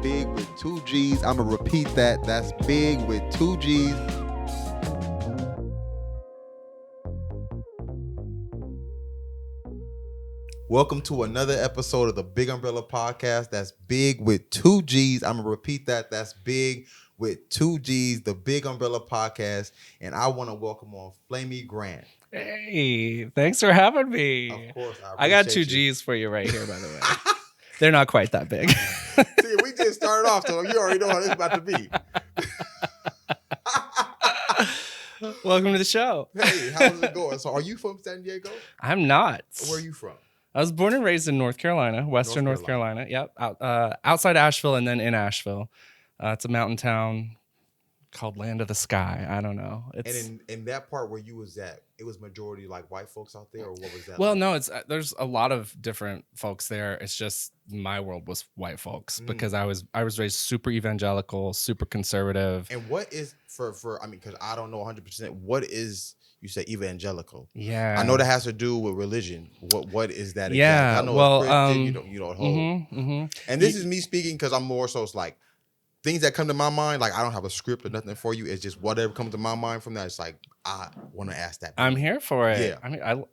big with 2 G's. I'm going to repeat that. That's big with 2 G's. Welcome to another episode of the BiGG Umbrella Podcast. That's big with 2 G's. I'm going to repeat that. That's big with 2 G's, the BiGG Umbrella Podcast. And I want to welcome on Flamy Grant. Hey, thanks for having me. Of course. I got 2 G's for you right here, by the way. They're not quite that big. See, we just started off, so you already know how this is about to be. Welcome to the show. Hey, how's it going? So are you from San Diego? I'm not. Where are you from? I was born and raised in North Carolina, Western North Carolina. Yep, outside Asheville and then in Asheville. It's a mountain town called Land of the Sky. I don't know. And in that part where you was at, it was majority like white folks out there, or what was that? Well, like? no, there's a lot of different folks there. It's just my world was white folks because I was raised super evangelical, super conservative. And what is for I mean, because I don't know 100%. What is, you say, evangelical? Yeah, I know that has to do with religion. What is that? Yeah, exactly? I know well, Christian, you know, whole. And this is me speaking because I'm more so it's like things that come to my mind. Like I don't have a script or nothing for you. It's just whatever comes to my mind from that. It's like I want to ask that. I'm here for it. Yeah. I mean,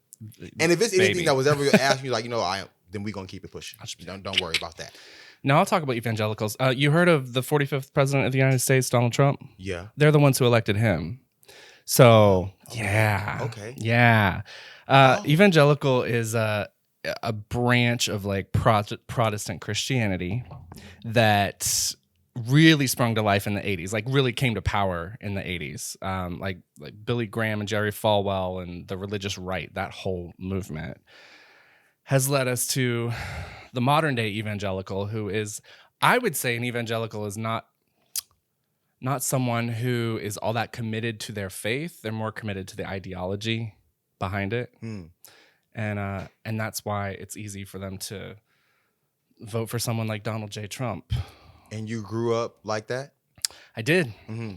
and if it's anything that was ever asked you, like then we gonna keep it pushing. Don't worry about that. Now I'll talk about evangelicals. You heard of the 45th president of the United States, Donald Trump? Yeah. They're the ones who elected him. So yeah. Okay. Yeah. Evangelical is a branch of like Protestant Christianity that really sprung to life in the 80s, like really came to power in the 80s. Like Billy Graham and Jerry Falwell and the religious right, that whole movement has led us to the modern day evangelical, who is, I would say an evangelical is not someone who is all that committed to their faith. They're more committed to the ideology behind it. And that's why it's easy for them to vote for someone like Donald J. Trump. And you grew up like that? I did.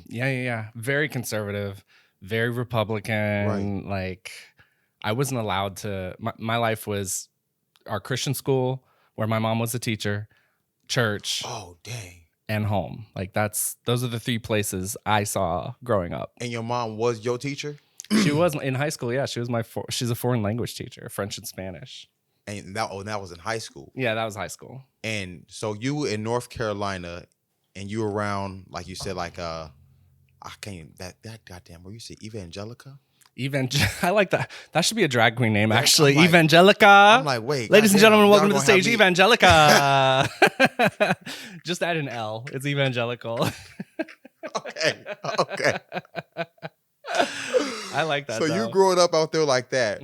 Yeah. Very conservative, very Republican. Right. Like I wasn't allowed to, my life was our Christian school where my mom was a teacher, church. Oh, dang. And home. Like those are the 3 places I saw growing up. And your mom was your teacher? She was in high school. Yeah, she was she's a foreign language teacher, French and Spanish. And that was in high school. Yeah, that was high school. And so you were in North Carolina, and you were around, like you said, like I can't that goddamn where you say Evangelica. I like that. That should be a drag queen name, actually. Like, Evangelica. I'm like, wait, ladies and gentlemen, welcome to the stage, Evangelica. Just add an L. It's evangelical. Okay. I like that. So you growing up out there like that,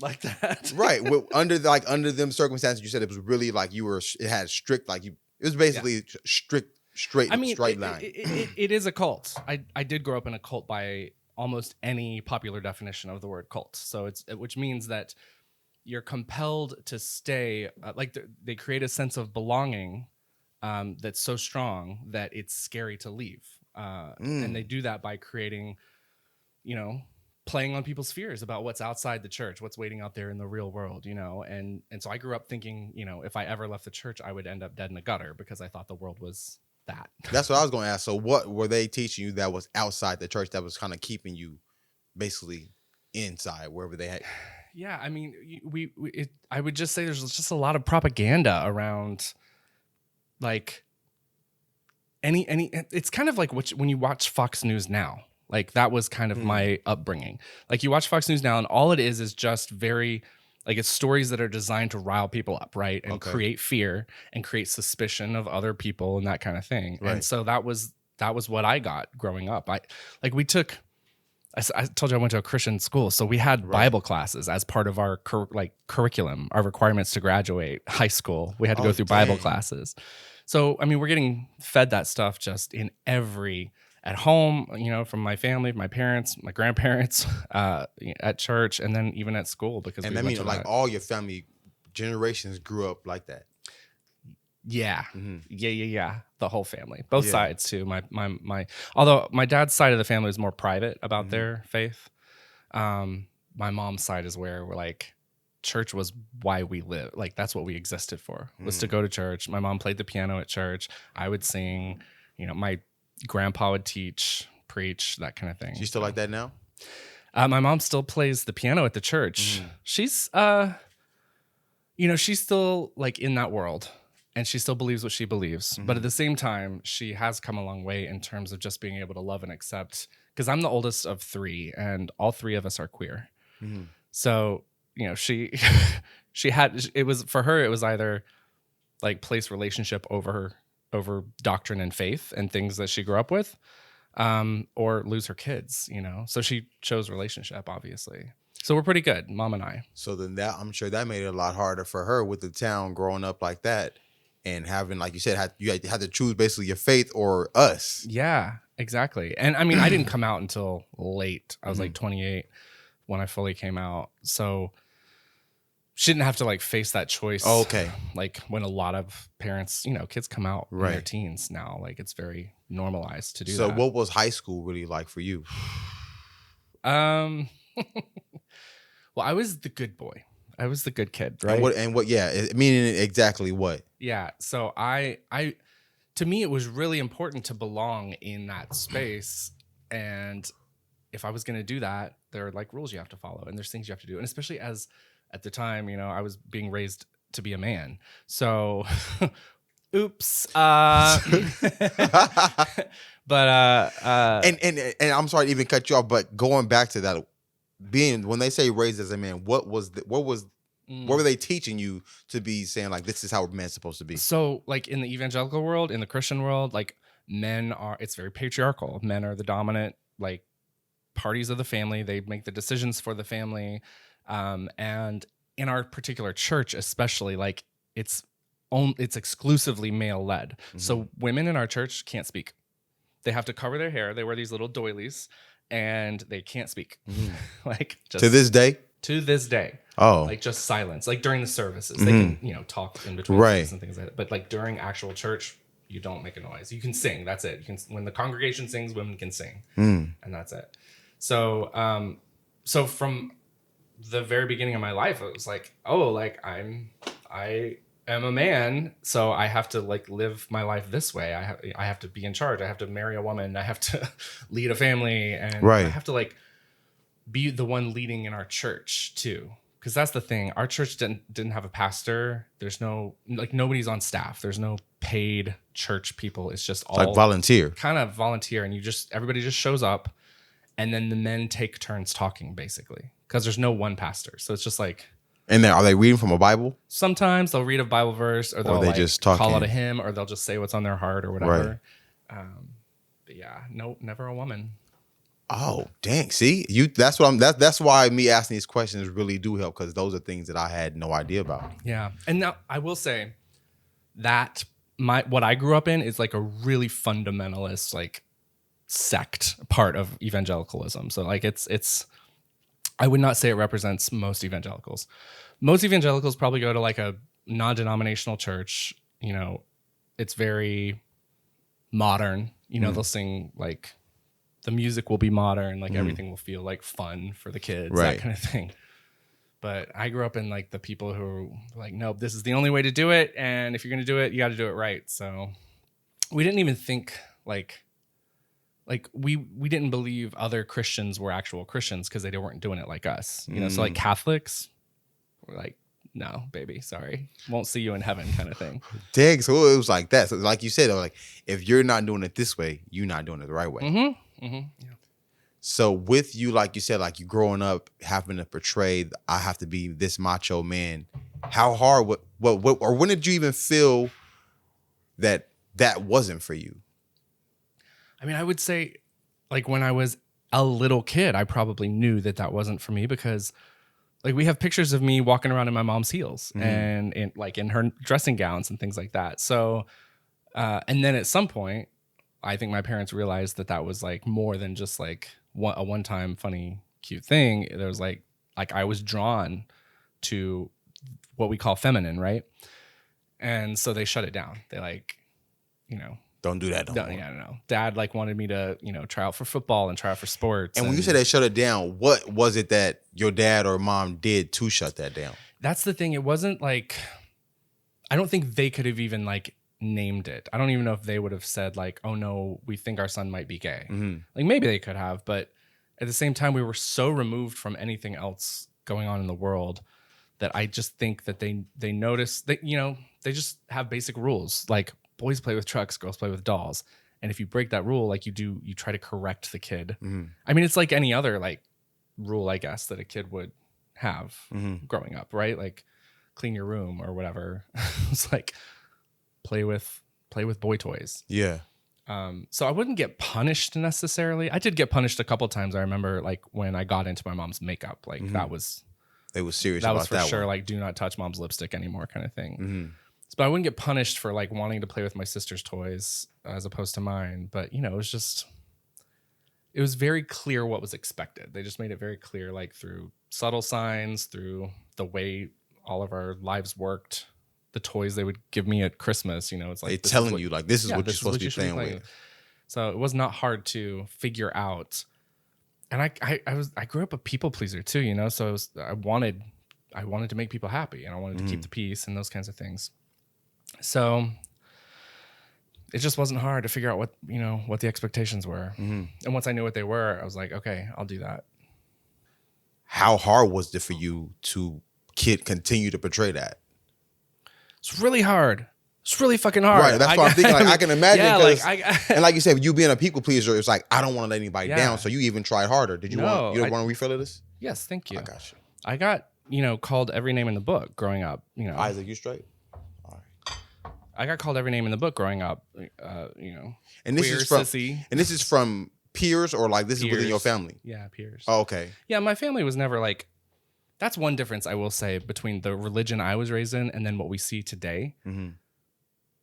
like that, right? Under them circumstances, you said it was really like it had strict, like it was basically straight line. It is a cult. I did grow up in a cult by almost any popular definition of the word cult. So which means that you're compelled to stay. Like they create a sense of belonging that's so strong that it's scary to leave. And they do that by creating, playing on people's fears about what's outside the church, what's waiting out there in the real world, and so I grew up thinking, if I ever left the church, I would end up dead in a gutter because I thought the world was that. That's what I was going to ask. So what were they teaching you that was outside the church that was kind of keeping you basically inside wherever they had? Yeah, I mean, I would just say there's just a lot of propaganda around, like it's kind of like when you watch Fox News now. Like that was kind of my upbringing. Like you watch Fox News now and all it is just very, like it's stories that are designed to rile people up, right? And create fear and create suspicion of other people and that kind of thing. Right. And so that was what I got growing up. I told you I went to a Christian school, so we had Bible classes as part of our curriculum, our requirements to graduate high school. We had to go through Bible classes. So, I mean, we're getting fed that stuff just at home, from my family, my parents, my grandparents, at church, and then even at school because. And I mean, like all your family generations grew up like that. Yeah, yeah. The whole family, both sides too. My although my dad's side of the family is more private about their faith. My mom's side is where we're like, church was why we live. Like that's what we existed for, was to go to church. My mom played the piano at church. I would sing, my grandpa would teach, preach, that kind of thing. She's still like that now? My mom still plays the piano at the church. She's, she's still like in that world, and she still believes what she believes. But at the same time, she has come a long way in terms of just being able to love and accept, because I'm the oldest of 3 and all 3 of us are queer. So, she had, it was for her, it was either like place relationship over doctrine and faith and things that she grew up with, or lose her kids, So she chose relationship, obviously. So we're pretty good, Mom and I. So then I'm sure that made it a lot harder for her with the town growing up like that and having, like you said, you had to choose basically your faith or us. Yeah, exactly. And I mean, I didn't come out until late. I was like 28 when I fully came out. So she didn't have to like face that choice. Oh, okay. Like when a lot of parents, kids come out in their teens now. Like it's very normalized to do that. So what was high school really like for you? Well, I was the good boy. I was the good kid, right? And what? Yeah, meaning exactly what? Yeah. So to me, it was really important to belong in that space. And if I was going to do that, there are like rules you have to follow, and there's things you have to do. And especially as at the time, I was being raised to be a man. So, oops. But and I'm sorry to even cut you off, but going back to that, when they say raised as a man, what were they teaching you to be saying like this is how a man's supposed to be? So like in the evangelical world, in the Christian world, like it's very patriarchal. Men are the dominant like parties of the family. They make the decisions for the family. And in our particular church, especially, like it's exclusively male led. So women in our church can't speak. They have to cover their hair. They wear these little doilies, and they can't speak. Like just, to this day. To this day. Oh, like just silence. Like during the services, they can talk in between and things like that. But like during actual church, you don't make a noise. You can sing. That's it. You can, when the congregation sings, women can sing, and that's it. So, so from the very beginning of my life, it was like, oh, like I am a man, so I have to like live my life this way. I have to be in charge. I have to marry a woman. I have to lead a family, and I have to like be the one leading in our church too. Because that's the thing. Our church didn't have a pastor. There's no, like, nobody's on staff. There's no paid church people. It's just all like volunteer. Kind of volunteer, and everybody just shows up, and then the men take turns talking, basically. Because there's no one pastor. So it's just like. And then are they reading from a Bible? Sometimes they'll read a Bible verse, or they'll like just call out a hymn, or they'll just say what's on their heart or whatever. But yeah, no, never a woman. Oh, dang. See, that's why me asking these questions really do help, because those are things that I had no idea about. Yeah. And now I will say that what I grew up in is like a really fundamentalist, like sect part of evangelicalism. So like it's I would not say it represents most evangelicals. Most evangelicals probably go to like a non-denominational church. It's very modern. They'll sing like, the music will be modern, like everything will feel like fun for the kids, that kind of thing. But I grew up in like the people who are like, nope, this is the only way to do it. And if you're going to do it, you got to do it right. So we didn't even think like we didn't believe other Christians were actual Christians because they weren't doing it like us. So like Catholics were like, no, baby, sorry, won't see you in heaven kind of thing. Dang, so it was like that. So like you said, like if you're not doing it this way, you're not doing it the right way. Yeah. So with you, like you said, like you growing up having to portray, I have to be this macho man. How hard? What? Or when did you even feel that wasn't for you? I mean, I would say, like when I was a little kid, I probably knew that wasn't for me, because like we have pictures of me walking around in my mom's heels and in her dressing gowns and things like that. So, and then at some point, I think my parents realized that was like more than just like a one-time funny, cute thing. There was like I was drawn to what we call feminine, right? And so they shut it down. They like, Don't do that no more. Yeah, no. Dad like wanted me to, try out for football and try out for sports. And when you said they shut it down, what was it that your dad or mom did to shut that down? That's the thing. It wasn't like, I don't think they could have even like named it. I don't even know if they would have said like, oh no, we think our son might be gay. Like maybe they could have, but at the same time, we were so removed from anything else going on in the world that I just think that they noticed that, they just have basic rules. Like boys play with trucks, girls play with dolls. And if you break that rule, like you try to correct the kid. I mean, it's like any other like rule, I guess, that a kid would have growing up, right? Like clean your room or whatever. It's like play with boy toys. Yeah. So I wouldn't get punished necessarily. I did get punished a couple times. I remember like when I got into my mom's makeup, like that was serious. That about was for that sure. one. Like do not touch mom's lipstick anymore kind of thing. But I wouldn't get punished for like wanting to play with my sister's toys as opposed to mine. But it was very clear what was expected. They just made it very clear, like through subtle signs, through the way all of our lives worked, the toys they would give me at Christmas. It's like they're telling you like this is what you're supposed to be playing with. So it was not hard to figure out. And I grew up a people pleaser too, so I wanted to make people happy and I wanted to keep the peace and those kinds of things. So it just wasn't hard to figure out what the expectations were. And once I knew what they were, I was like, okay, I'll do that. How hard was it for you to continue to portray that? It's really hard. It's really fucking hard. Right. That's what I'm thinking. Like, I can imagine. Yeah, and like you said, you being a people pleaser, it's like, I don't want to let anybody Yeah. down. So you even tried harder. Did you want a refill of this? Yes, thank you. I got you. I got, called every name in the book growing up. Isaac, you straight? I got called every name in the book growing up. And this queer, is from sissy. And this is from peers or like this is within Peers. your family? Yeah, peers. Oh, okay. Yeah, my family was never like. That's one difference I will say between the religion I was raised in and then what we see today.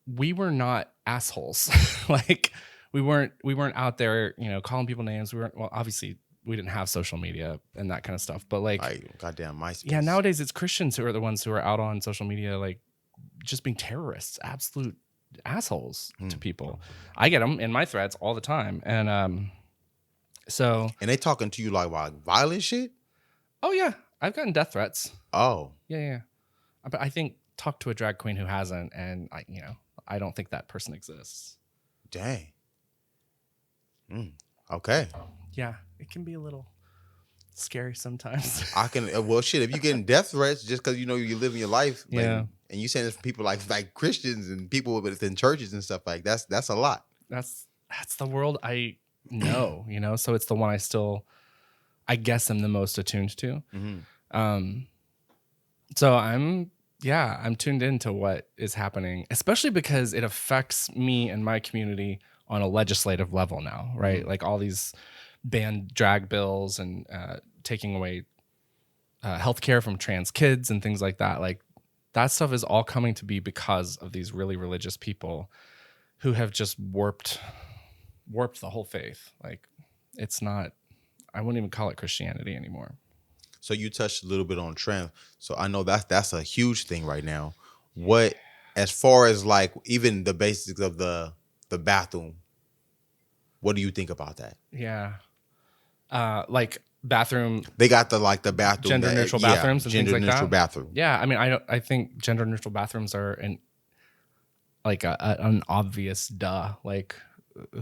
We were not assholes. Like we weren't out there, calling people names. Well, obviously we didn't have social media and that kind of stuff. But like, goddamn MySpace. Yeah, nowadays it's Christians who are the ones who are out on social media, like just being terrorists, absolute assholes to people. I get them in my threads all the time, and and they talking to you like violent shit. Oh yeah, I've gotten death threats. Oh yeah. But I think talk to a drag queen who hasn't, and I don't think that person exists. Dang. Okay. Yeah, it can be a little scary sometimes. I can. Well, shit. If you're getting death threats just because you living your life, yeah, and you saying this from people like Christians and people within churches and stuff like that's a lot. That's the world I know. So it's the one I guess I'm the most attuned to. So I'm tuned into what is happening, especially because it affects me and my community on a legislative level now, right? Like all these banned drag bills and taking away healthcare from trans kids and things like that. Like that stuff is all coming to be because of these really religious people who have just warped the whole faith. Like it's not, I wouldn't even call it Christianity anymore. So you touched a little bit on trans. So I know that's a huge thing right now. What, as far as like even the basics of the bathroom, what do you think about that? Yeah. Like bathroom. They got the bathroom. Gender neutral bathrooms and things like that. Gender neutral bathroom. Yeah. I mean, I think gender neutral bathrooms are an obvious duh. Like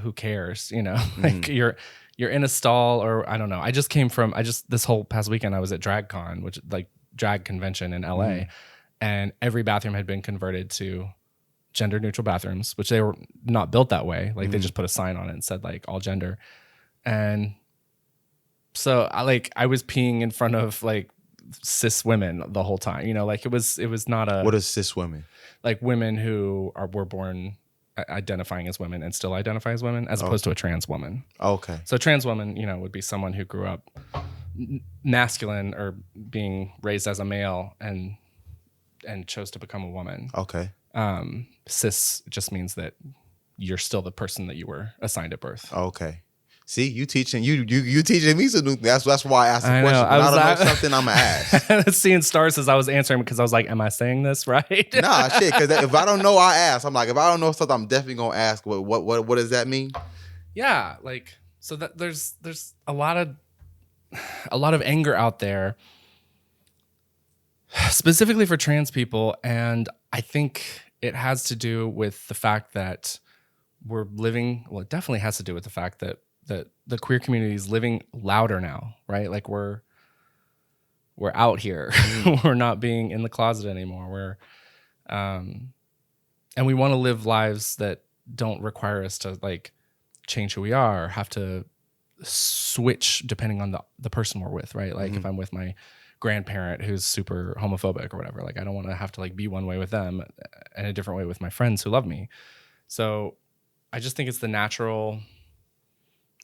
who cares? Like you're in a stall or I don't know. This whole past weekend I was at DragCon, which like drag convention in LA, and every bathroom had been converted to gender neutral bathrooms, which they were not built that way. Like they just put a sign on it and said like all gender. And so I was peeing in front of like cis women the whole time, like it was not a. What is cis women? Like women who were born identifying as women and still identify as women, as opposed to a trans woman. Okay. So a trans woman, would be someone who grew up masculine or being raised as a male and chose to become a woman. Okay. Cis just means that you're still the person that you were assigned at birth. Okay. See, you teaching me some new things. That's why I asked the question. When I don't know something, I'm gonna ask. Seeing stars as I was answering because I was like, "Am I saying this right?" Nah, shit. Because if I don't know, I ask. I'm like, if I don't know something, I'm definitely gonna ask. What does that mean? Yeah, like so that there's a lot of anger out there, specifically for trans people, and I think it has to do with the fact that we're living. Well, it definitely has to do with the fact that the queer community is living louder now, right? Like we're out here. We're not being in the closet anymore. And we want to live lives that don't require us to like change who we are or have to switch depending on the person we're with, right? Like if I'm with my grandparent who's super homophobic or whatever, like I don't want to have to like be one way with them and a different way with my friends who love me. So I just think it's the natural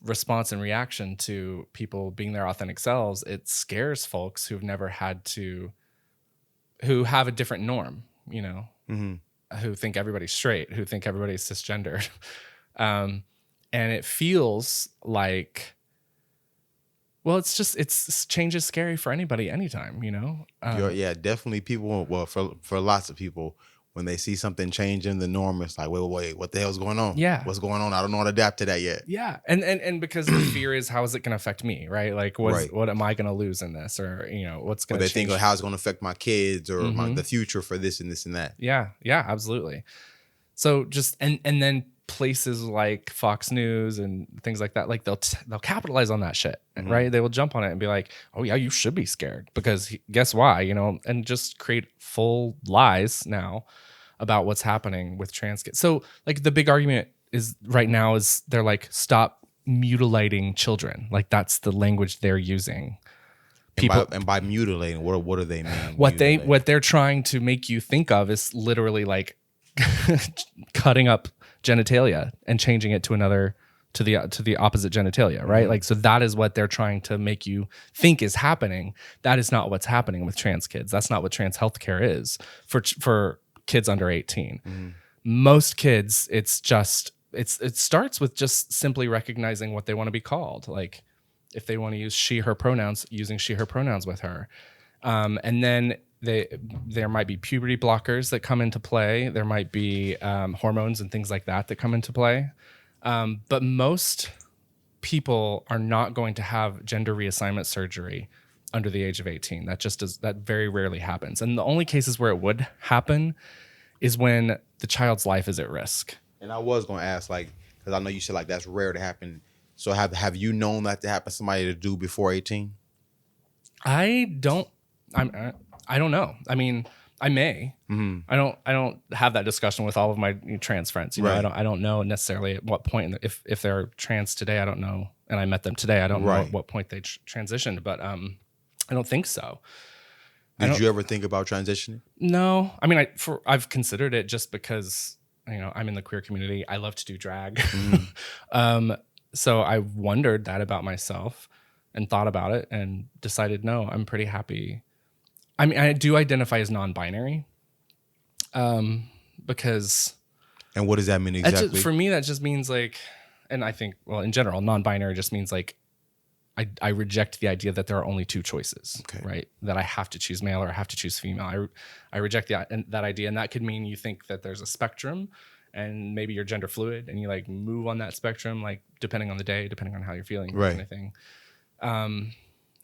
response and reaction to people being their authentic selves. It scares folks who have a different norm, you know, who think everybody's straight, who think everybody's cisgendered. And it feels like, well, change is scary for anybody, anytime, you know? Yeah, definitely people, well, for lots of people, when they see something change in the norm, it's like, wait, what the hell's going on? Yeah. What's going on? I don't know how to adapt to that yet. Yeah. And because the fear is, how is it going to affect me? Right. Like, what am I going to lose in this? Or, you know, what's going to change? They think of how it's going to affect my kids or the future for this and this and that. Yeah. Yeah, absolutely. So just, and then places like Fox News and things like that, like they'll capitalize on that shit, right? They will jump on it and be like, oh yeah, you should be scared because guess why, you know, and just create full lies now about what's happening with trans kids. So like the big argument is right now is they're like, stop mutilating children. Like that's the language they're using. People, and by mutilating, what do they mean? What they're trying to make you think of is literally like cutting up genitalia and changing it to the opposite genitalia, right? Like, so that is what they're trying to make you think is happening. That is not what's happening with trans kids. That's not what trans healthcare is for kids under 18. Most kids, it starts with just simply recognizing what they want to be called. Like if they want to use she, her pronouns, using she, her pronouns with her. And then there might be puberty blockers that come into play. There might be hormones and things like that come into play. But most people are not going to have gender reassignment surgery under the age of 18. That very rarely happens. And the only cases where it would happen is when the child's life is at risk. And I was going to ask, like, because I know you said like that's rare to happen. So have you known that to happen to somebody to do before 18? I don't know. I mean, I may. I don't have that discussion with all of my trans friends. You know, I don't know necessarily at what point if they're trans today. I don't know, and I met them today. I don't know at what point they transitioned, but I don't think so. Did you ever think about transitioning? No, I mean, I've considered it just because you know I'm in the queer community. I love to do drag, so I wondered that about myself and thought about it and decided no, I'm pretty happy. I mean, I do identify as non-binary, because. And what does that mean exactly? For me, that just means like, and I think, well, in general, non-binary just means like, I reject the idea that there are only two choices, right? That I have to choose male or I have to choose female. I reject that idea, and that could mean you think that there's a spectrum, and maybe you're gender fluid, and you like move on that spectrum, like depending on the day, depending on how you're feeling, kind of thing.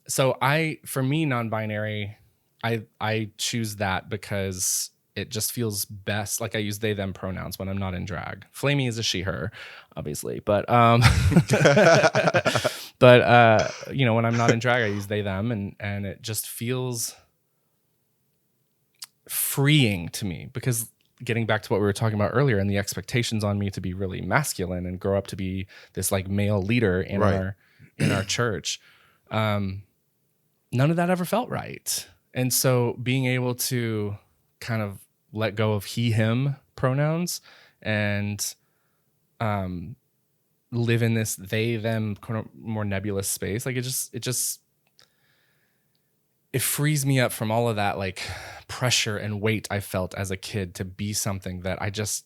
So for me, non-binary. I choose that because it just feels best. Like I use they, them pronouns when I'm not in drag. Flamy is a she, her, obviously. But you know, when I'm not in drag, I use they, them, and it just feels freeing to me because getting back to what we were talking about earlier and the expectations on me to be really masculine and grow up to be this like male leader in our church. None of that ever felt right. And so being able to kind of let go of he, him pronouns and live in this they, them kind of more nebulous space, like it frees me up from all of that like pressure and weight I felt as a kid to be something that I just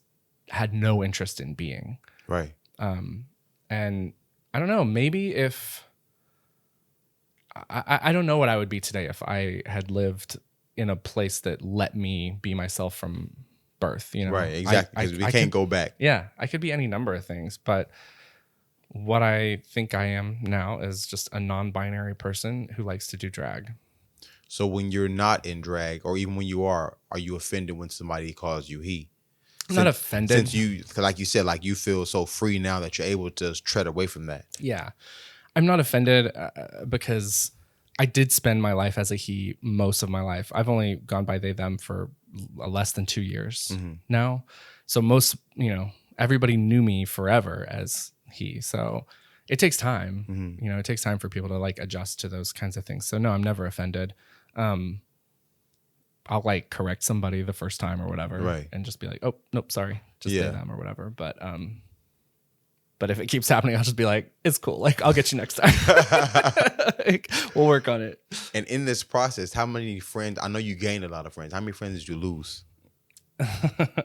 had no interest in being. Right. And I don't know. Maybe if I don't know what I would be today if I had lived in a place that let me be myself from birth. You know, Right, exactly. Because we can't go back. Yeah, I could be any number of things, but what I think I am now is just a non-binary person who likes to do drag. So when you're not in drag, or even when you are you offended when somebody calls you he? I'm not offended. Since you, like you said, like you feel so free now that you're able to tread away from that. Yeah. I'm not offended because I did spend my life as a he most of my life. I've only gone by they, them for less than 2 years now. So most, everybody knew me forever as he. So it takes time. It takes time for people to like adjust to those kinds of things. So no, I'm never offended. I'll like correct somebody the first time or whatever, right, and just be like, oh nope, sorry, just say them or whatever. But if it keeps happening, I'll just be like, it's cool. Like I'll get you next time. Like, we'll work on it. And in this process, how many friends? I know you gained a lot of friends. How many friends did you lose? Well,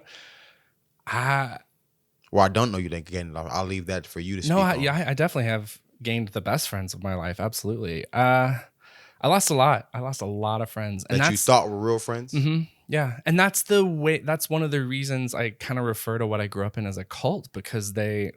I don't know you didn't gain a lot. I'll leave that for you to speak on. I definitely have gained the best friends of my life. Absolutely. I lost a lot. I lost a lot of friends. And that you thought were real friends? Mm-hmm, yeah. And that's the way, that's one of the reasons I kind of refer to what I grew up in as a cult, because they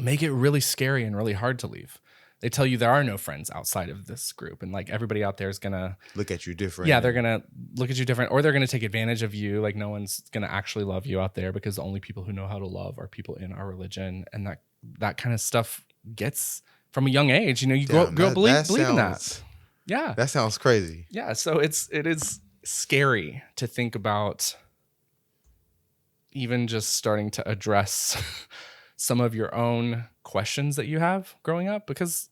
make it really scary and really hard to leave. They tell you there are no friends outside of this group. And like everybody out there is going to look at you different. Yeah, they're going to look at you different, or they're going to take advantage of you. Like no one's going to actually love you out there, because the only people who know how to love are people in our religion. And that kind of stuff gets from a young age. You grow up believing that. Yeah. That sounds crazy. Yeah. So it is scary to think about even just starting to address some of your own questions that you have growing up, because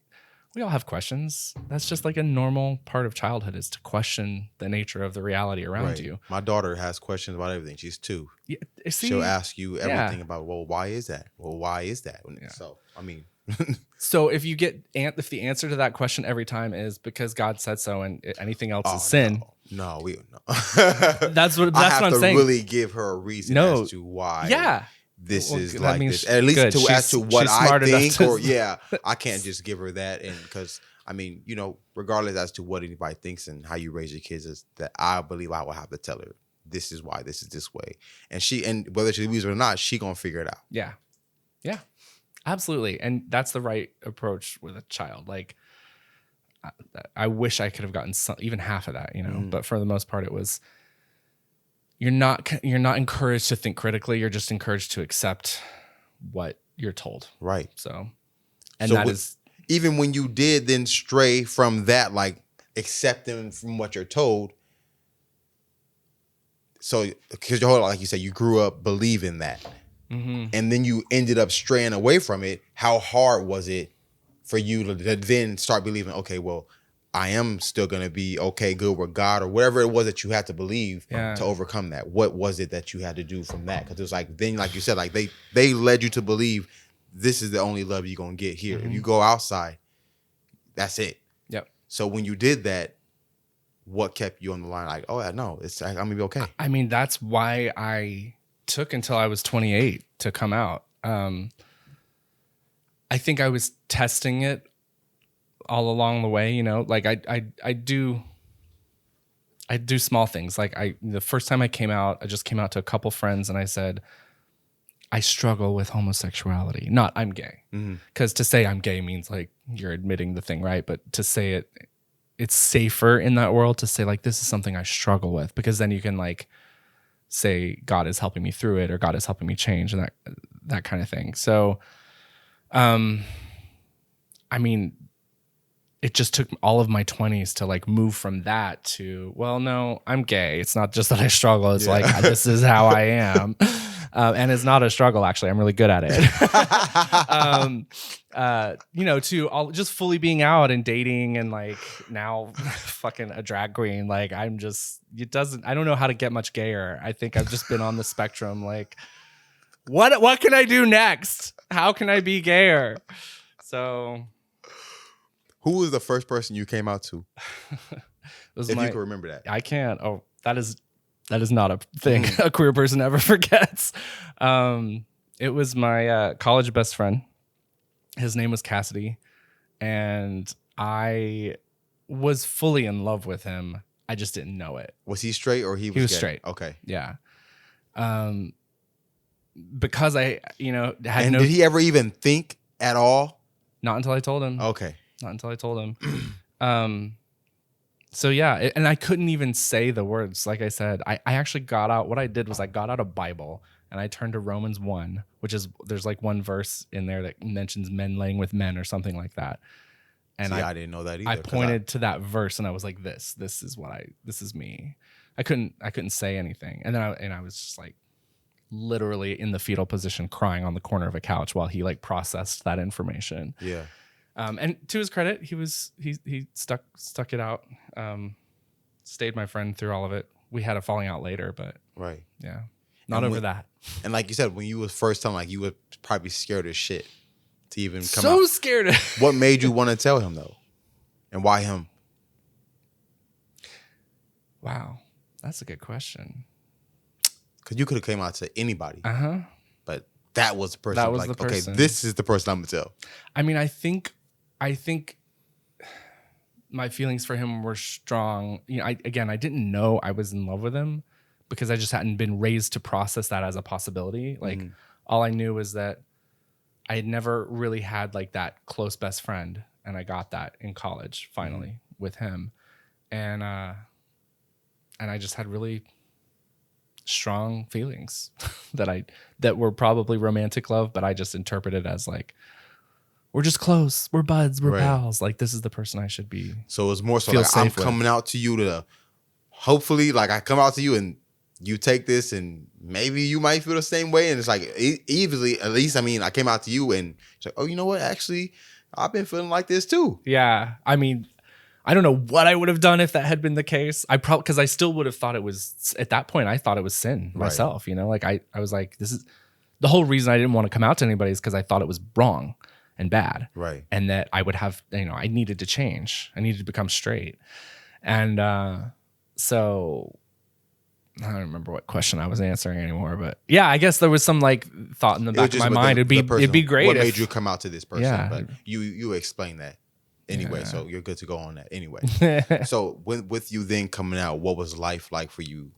we all have questions. That's just like a normal part of childhood, is to question the nature of the reality around you. My daughter has questions about everything. She's 2. Yeah, she'll ask you everything about, well, why is that? Well, why is that? Yeah. So, I mean. So if if the answer to that question every time is because God said so and anything else is sin. No. That's what I'm saying. I have to really give her a reason as to why. Yeah. This is like this. At least as to what I think, or I can't just give her that. And because I mean, regardless as to what anybody thinks and how you raise your kids, is that I believe I will have to tell her this is why this is this way, and whether she believes it or not, she gonna figure it out. Yeah. Absolutely. And that's the right approach with a child. Like, I wish I could have gotten even half of that, but for the most part, it was, you're not encouraged to think critically. You're just encouraged to accept what you're told. Right. So that is, even when you did then stray from that, like accepting from what you're told. So, because your whole, like you said, you grew up believing that. And then you ended up straying away from it. How hard was it for you to then start believing, okay, well, I am still going to be good with God, or whatever it was that you had to believe to overcome that? What was it that you had to do from that? Because it was like, then, like you said, like they led you to believe this is the only love you're going to get here. If you go outside, that's it. Yep. So when you did that, what kept you on the line? Like, oh, yeah, no, I'm going to be okay. I mean, that's why I took until I was 28 to come out. I think I was testing it all along the way, like I do small things. Like the first time I came out, I just came out to a couple friends and I said, I struggle with homosexuality. Not I'm gay. Because to say I'm gay means like you're admitting the thing, right? But to say it's safer in that world to say like, this is something I struggle with, because then you can like say God is helping me through it, or God is helping me change, and that kind of thing. So, I mean, it just took all of my 20s to like move from that to, well, no, I'm gay. It's not just that I struggle. It's like, this is how I am. And it's not a struggle, actually. I'm really good at it. To all just fully being out and dating, and like now fucking a drag queen. Like I don't know how to get much gayer. I think I've just been on the spectrum. Like what can I do next? How can I be gayer? So who was the first person you came out to? If you can remember that. I can't. Oh, that is not a thing a queer person ever forgets. It was my college best friend. His name was Cassidy, and I was fully in love with him. I just didn't know it. Was he straight or he was gay? straight. Okay. Yeah. Because I, had And did he ever even think at all? Not until I told him. Okay. Not until I told him. So yeah, and I couldn't even say the words. Like I said, I actually got out. What I did was I got out a Bible and I turned to Romans 1, which is there's like one verse in there that mentions men laying with men or something like that. And I didn't know that either. I pointed to that verse and I was like, this is me. I couldn't say anything. And then I was just like literally in the fetal position crying on the corner of a couch while he like processed that information. Yeah. And to his credit, he stuck it out. Stayed my friend through all of it. We had a falling out later, but right. Yeah. Not over that. And like you said, when you was first time, like you were probably scared as shit to even come so out. Scared. What made you want to tell him though? And why him? Wow. That's a good question. Because you could have came out to anybody. Uh-huh. But that was the person. That was like, the person. Okay, this is the person I'm going to tell. I mean, I think my feelings for him were strong. I didn't know I was in love with him because I just hadn't been raised to process that as a possibility. Like all I knew was that I had never really had like that close best friend. And I got that in college finally with him. And I just had really strong feelings that were probably romantic love, but I just interpreted as like, we're just close. We're buds. We're pals. Like, this is the person I should be. So it's more so like I'm coming out to you to hopefully, like, I come out to you and you take this and maybe you might feel the same way. And it's like, easily, at least, I mean, I came out to you and it's like, oh, you know what? Actually, I've been feeling like this too. Yeah. I mean, I don't know what I would have done if that had been the case. Because I still would have thought it was, at that point, I thought it was sin myself. Like, I was like, this is the whole reason I didn't want to come out to anybody is because I thought it was wrong and bad. Right. And that I would have, I needed to change. I needed to become straight. And so I don't remember what question I was answering anymore, but yeah, I guess there was some like thought in the back of my mind. It'd be great. What made you come out to this person? Yeah. But you explain that anyway, so you're good to go on that anyway. So with you then coming out, what was life like for you?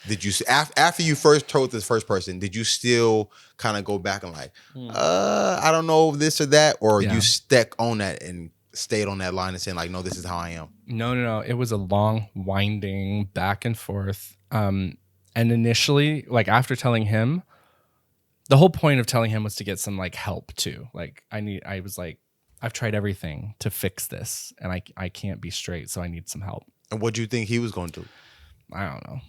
Did you after you first told this first person, did you still kind of go back and like, I don't know this or that, or you stuck on that and stayed on that line and saying like, no, this is how I am? No. It was a long, winding back and forth. And initially, like after telling him, the whole point of telling him was to get some like help too. Like I was like, I've tried everything to fix this, and I can't be straight, so I need some help. And what do you think he was going to do? I don't know.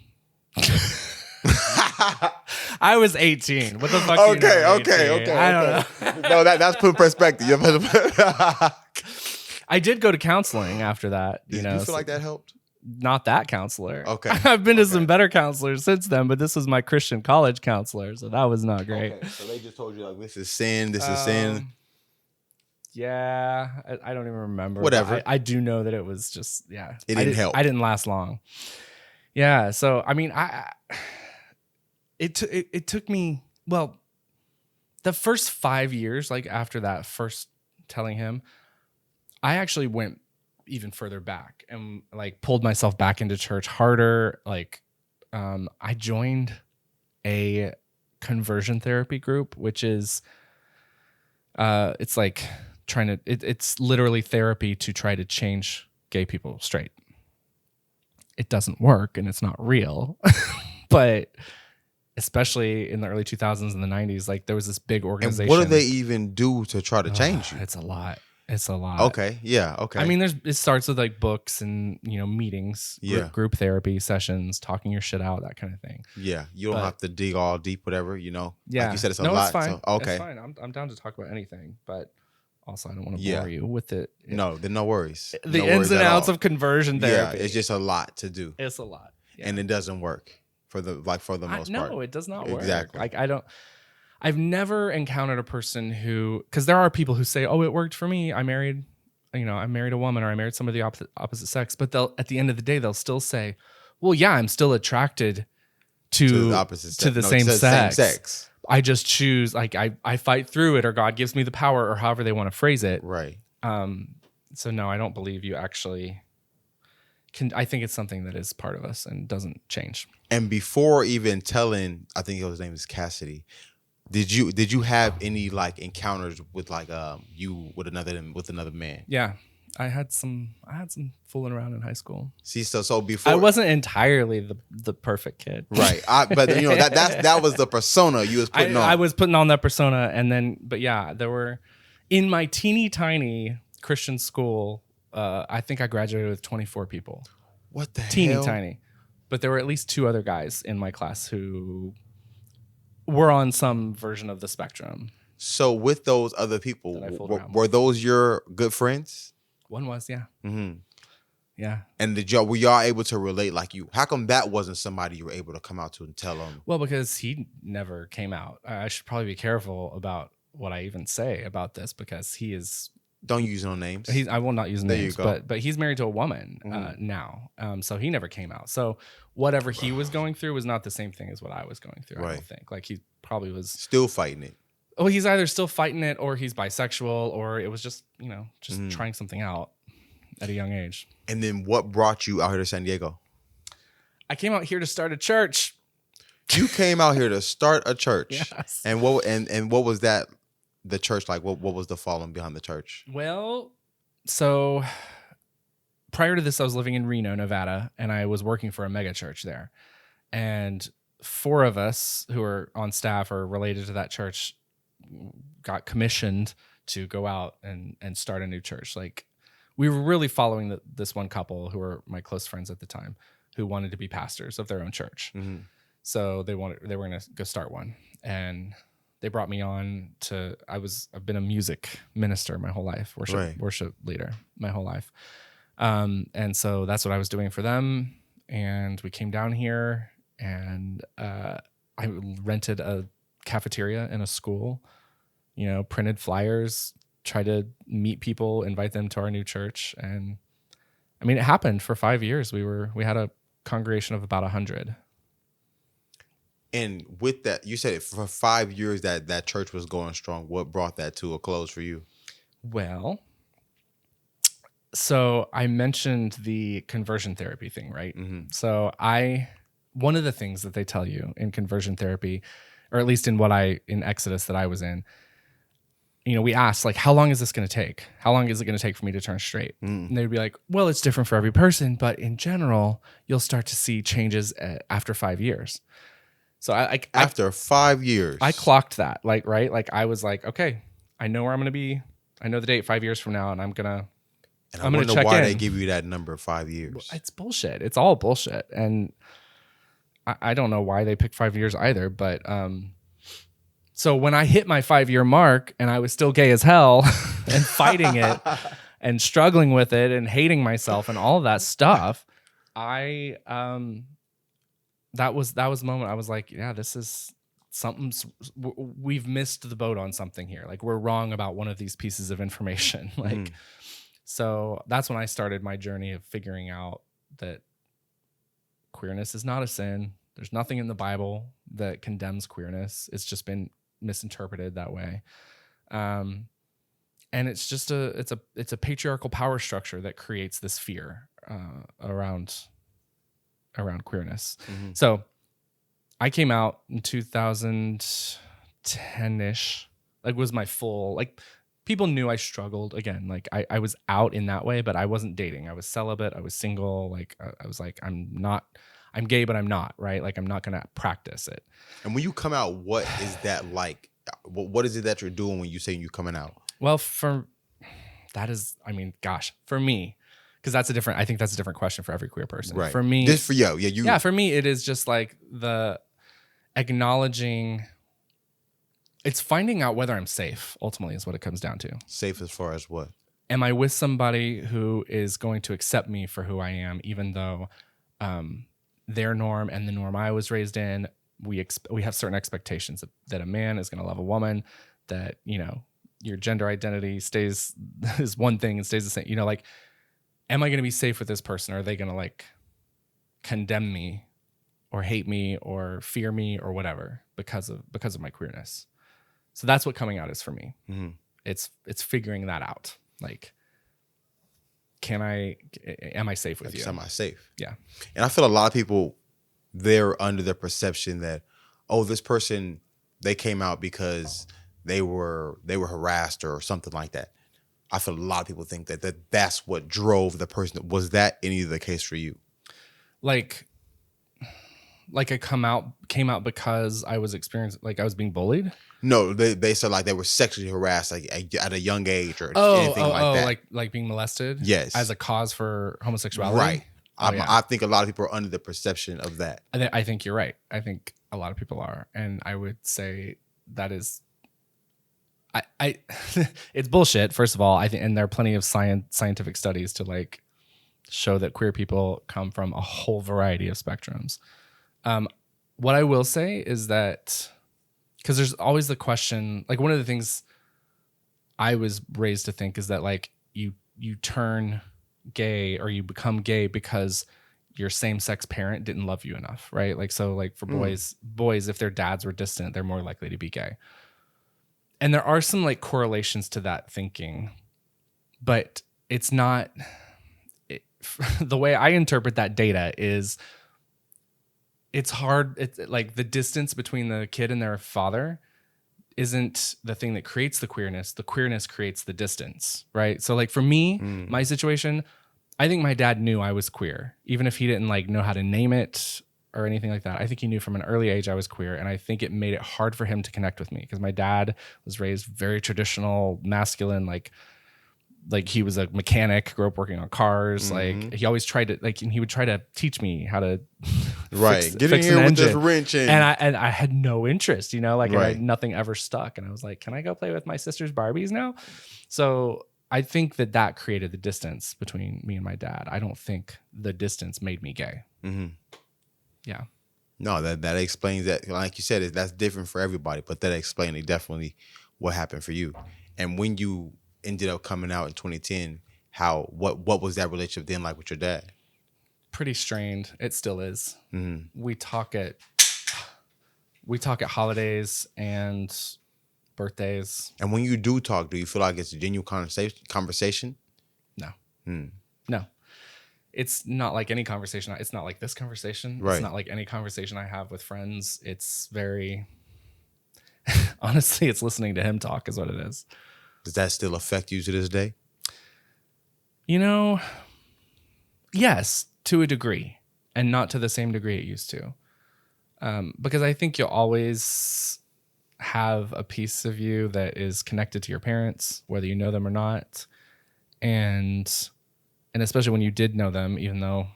I was 18. What the fuck? Okay. I don't know. No, that's put in perspective. I did go to counseling after that. Did you feel like that helped? Not that counselor. Okay. I've been to some better counselors since then, but this was my Christian college counselor, so that was not great. Okay. So they just told you like, this is sin. This is sin. Yeah, I don't even remember. Whatever. I do know that it was just It didn't help. I didn't last long. Yeah, so I mean, it took me, well, the first 5 years, like after that first telling him, I actually went even further back and like pulled myself back into church harder. Like, I joined a conversion therapy group, which is, it's like it's literally therapy to try to change gay people straight. It doesn't work and it's not real, but especially in the early 2000s and the 90s, like there was this big organization. And what do they even do to try to change you? It's a lot. Okay. Yeah. Okay. I mean, it starts with like books and, meetings, group therapy sessions, talking your shit out, that kind of thing. Yeah. You don't have to dig all deep, whatever, Yeah. Like you said, it's a lot. It's fine. So, okay. It's fine. I'm down to talk about anything, but also I don't want to bore you with it. No, then no worries. The ins and outs of conversion therapy. Yeah. It's just a lot to do. It's a lot. Yeah. And it doesn't work for the most part. No, it does not work. Exactly. Like I've never encountered a person who, because there are people who say, oh, it worked for me. I married a woman, or I married somebody of the opposite sex. But at the end of the day, they'll still say, well, yeah, I'm still attracted to the opposite sex. To the same sex. I just choose, like I fight through it, or God gives me the power, or however they want to phrase it. Right. So no, I don't believe you actually can. I think it's something that is part of us and doesn't change. And before even telling, I think his name is Cassidy. Did you have any like encounters with like you with another man? Yeah, I had some fooling around in high school. See, so before I wasn't entirely the perfect kid, right? But you know that was the persona you was putting on. I was putting on that persona, and then but yeah, there were in my teeny tiny Christian school. I think I graduated with 24 people. What the teeny hell? tiny, but there were at least 2 other guys in my class who were on some version of the spectrum. So with those other people, were those your good friends? One was, yeah. Mm-hmm. Yeah. And were y'all able to relate like you? How come that wasn't somebody you were able to come out to and tell them? Well, because he never came out. I should probably be careful about what I even say about this, because he is... Don't use no names. I will not use names, there you go. but he's married to a woman now. So he never came out. So whatever he was going through was not the same thing as what I was going through, right. I don't think. Like he probably was... Still fighting it. Oh, he's either still fighting it, or he's bisexual, or it was just, trying something out at a young age. And then what brought you out here to San Diego? I came out here to start a church. You came out here to start a church. Yes. And what was that, the church like? What was the following behind the church? Well, so prior to this, I was living in Reno, Nevada, and I was working for a mega church there. And 4 of us who are on staff or related to that church got commissioned to go out and start a new church. Like, we were really following this one couple who were my close friends at the time, who wanted to be pastors of their own church. Mm-hmm. So they were going to go start one, and they brought me on to. I've been a music minister my whole life, worship leader my whole life, and so that's what I was doing for them. And we came down here, and I rented a cafeteria in a school. Printed flyers. Try to meet people, invite them to our new church. And I mean, it happened for 5 years. We had a congregation of about 100. And with that, you said for 5 years that church was going strong. What brought that to a close for you? Well, so I mentioned the conversion therapy thing, right? Mm-hmm. So one of the things that they tell you in conversion therapy, or at least in Exodus that I was in, we asked, like, how long is this going to take? How long is it going to take for me to turn straight? And they'd be like, well, it's different for every person, but in general, you'll start to see changes after 5 years. So after 5 years, I clocked that, like, right? Like, I was like, okay, I know where I'm going to be. I know the date 5 years from now, and I'm going to wonder why they give you that number 5 years. Well, it's bullshit. It's all bullshit. And I don't know why they pick 5 years either, but... So when I hit my 5-year mark and I was still gay as hell and fighting it and struggling with it and hating myself and all of that stuff, that was the moment I was like, yeah, this is something. We've missed the boat on something here. Like, we're wrong about one of these pieces of information. So that's when I started my journey of figuring out that queerness is not a sin. There's nothing in the Bible that condemns queerness. It's just been misinterpreted that way, and it's just it's a patriarchal power structure that creates this fear around queerness. Mm-hmm. So I came out in 2010-ish. Like, was my full, like, people knew I struggled again. Like, I was out in that way, but I wasn't dating. I was celibate. I was single. Like, I was like, I'm gay, but I'm not, right? Like, I'm not going to practice it. And when you come out, what is that like? What is it that you're doing when you say you're coming out? Well, for me, because I think that's a different question for every queer person. Right. For me. Just for you. Yeah. Yeah, for me, it is just like the acknowledging, it's finding out whether I'm safe, ultimately, is what it comes down to. Safe as far as what? Am I with somebody who is going to accept me for who I am, even though their norm and the norm I was raised in, we have certain expectations that a man is going to love a woman, that, your gender identity is one thing and stays the same. Like, am I going to be safe with this person? Or are they going to, like, condemn me or hate me or fear me or whatever because of my queerness. So that's what coming out is for me. Mm-hmm. It's figuring that out. Like, am I safe with you? Am I safe? Yeah. And I feel a lot of people, they're under the perception that, oh, this person, they came out because they were harassed or something like that. I feel a lot of people think that's what drove the person. Was that any of the case for you? Like I came out because I was experiencing, like I was being bullied? No, they said like they were sexually harassed like at a young age or anything like that. Like being molested? Yes. As a cause for homosexuality? Right. Yeah. I think a lot of people are under the perception of that. I think you're right. I think a lot of people are. And I would say that is, it's bullshit, first of all. I think, and there are plenty of scientific studies to like show that queer people come from a whole variety of spectrums. What I will say is that, because there's always the question, like one of the things I was raised to think is that like you turn gay or you become gay because your same-sex parent didn't love you enough, right? Like, so like for boys, if their dads were distant, they're more likely to be gay. And there are some like correlations to that thinking, but it's not, the way I interpret that data is it's hard. It's like the distance between the kid and their father isn't the thing that creates the queerness. The queerness creates the distance, right? So like for me, my situation, I think my dad knew I was queer, even if he didn't like know how to name it or anything like that. I think he knew from an early age I was queer, and I think it made it hard for him to connect with me because my dad was raised very traditional, masculine, like he was a mechanic, grew up working on cars. Like he always tried to and he would try to teach me how to get in here with this wrench and I had no interest, like nothing ever stuck. And I was like, can I go play with my sister's Barbies now? So I think that created the distance between me and my dad. I don't think the distance made me gay. Mm-hmm. Yeah. No, that explains that. Like you said, that's different for everybody, but that explains definitely what happened for you. And when you ended up coming out in 2010, what was that relationship then like with your dad? Pretty strained. It still is. Mm-hmm. We talk at holidays and birthdays. And when you do talk, do you feel like it's a genuine conversation? No. Mm. No. It's not like any conversation. It's not like this conversation. Right. It's not like any conversation I have with friends. It's very, honestly, it's listening to him talk is what it is. Does that still affect you to this day? Yes, to a degree, and not to the same degree it used to. Because I think you'll always have a piece of you that is connected to your parents, whether you know them or not. And especially when you did know them, even though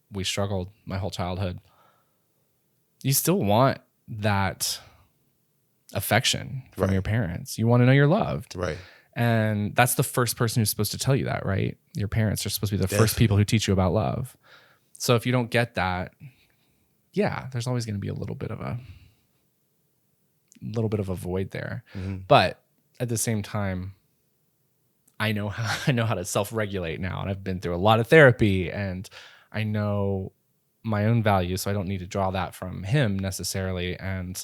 we struggled my whole childhood, you still want that affection from your parents. You want to know you're loved. Right. And that's the first person who's supposed to tell you that, right? Your parents are supposed to be the first people who teach you about love. So if you don't get that, yeah, there's always going to be a little bit of a void there. Mm-hmm. But at the same time, I know how to self-regulate now, and I've been through a lot of therapy, and I know my own value, so I don't need to draw that from him necessarily. And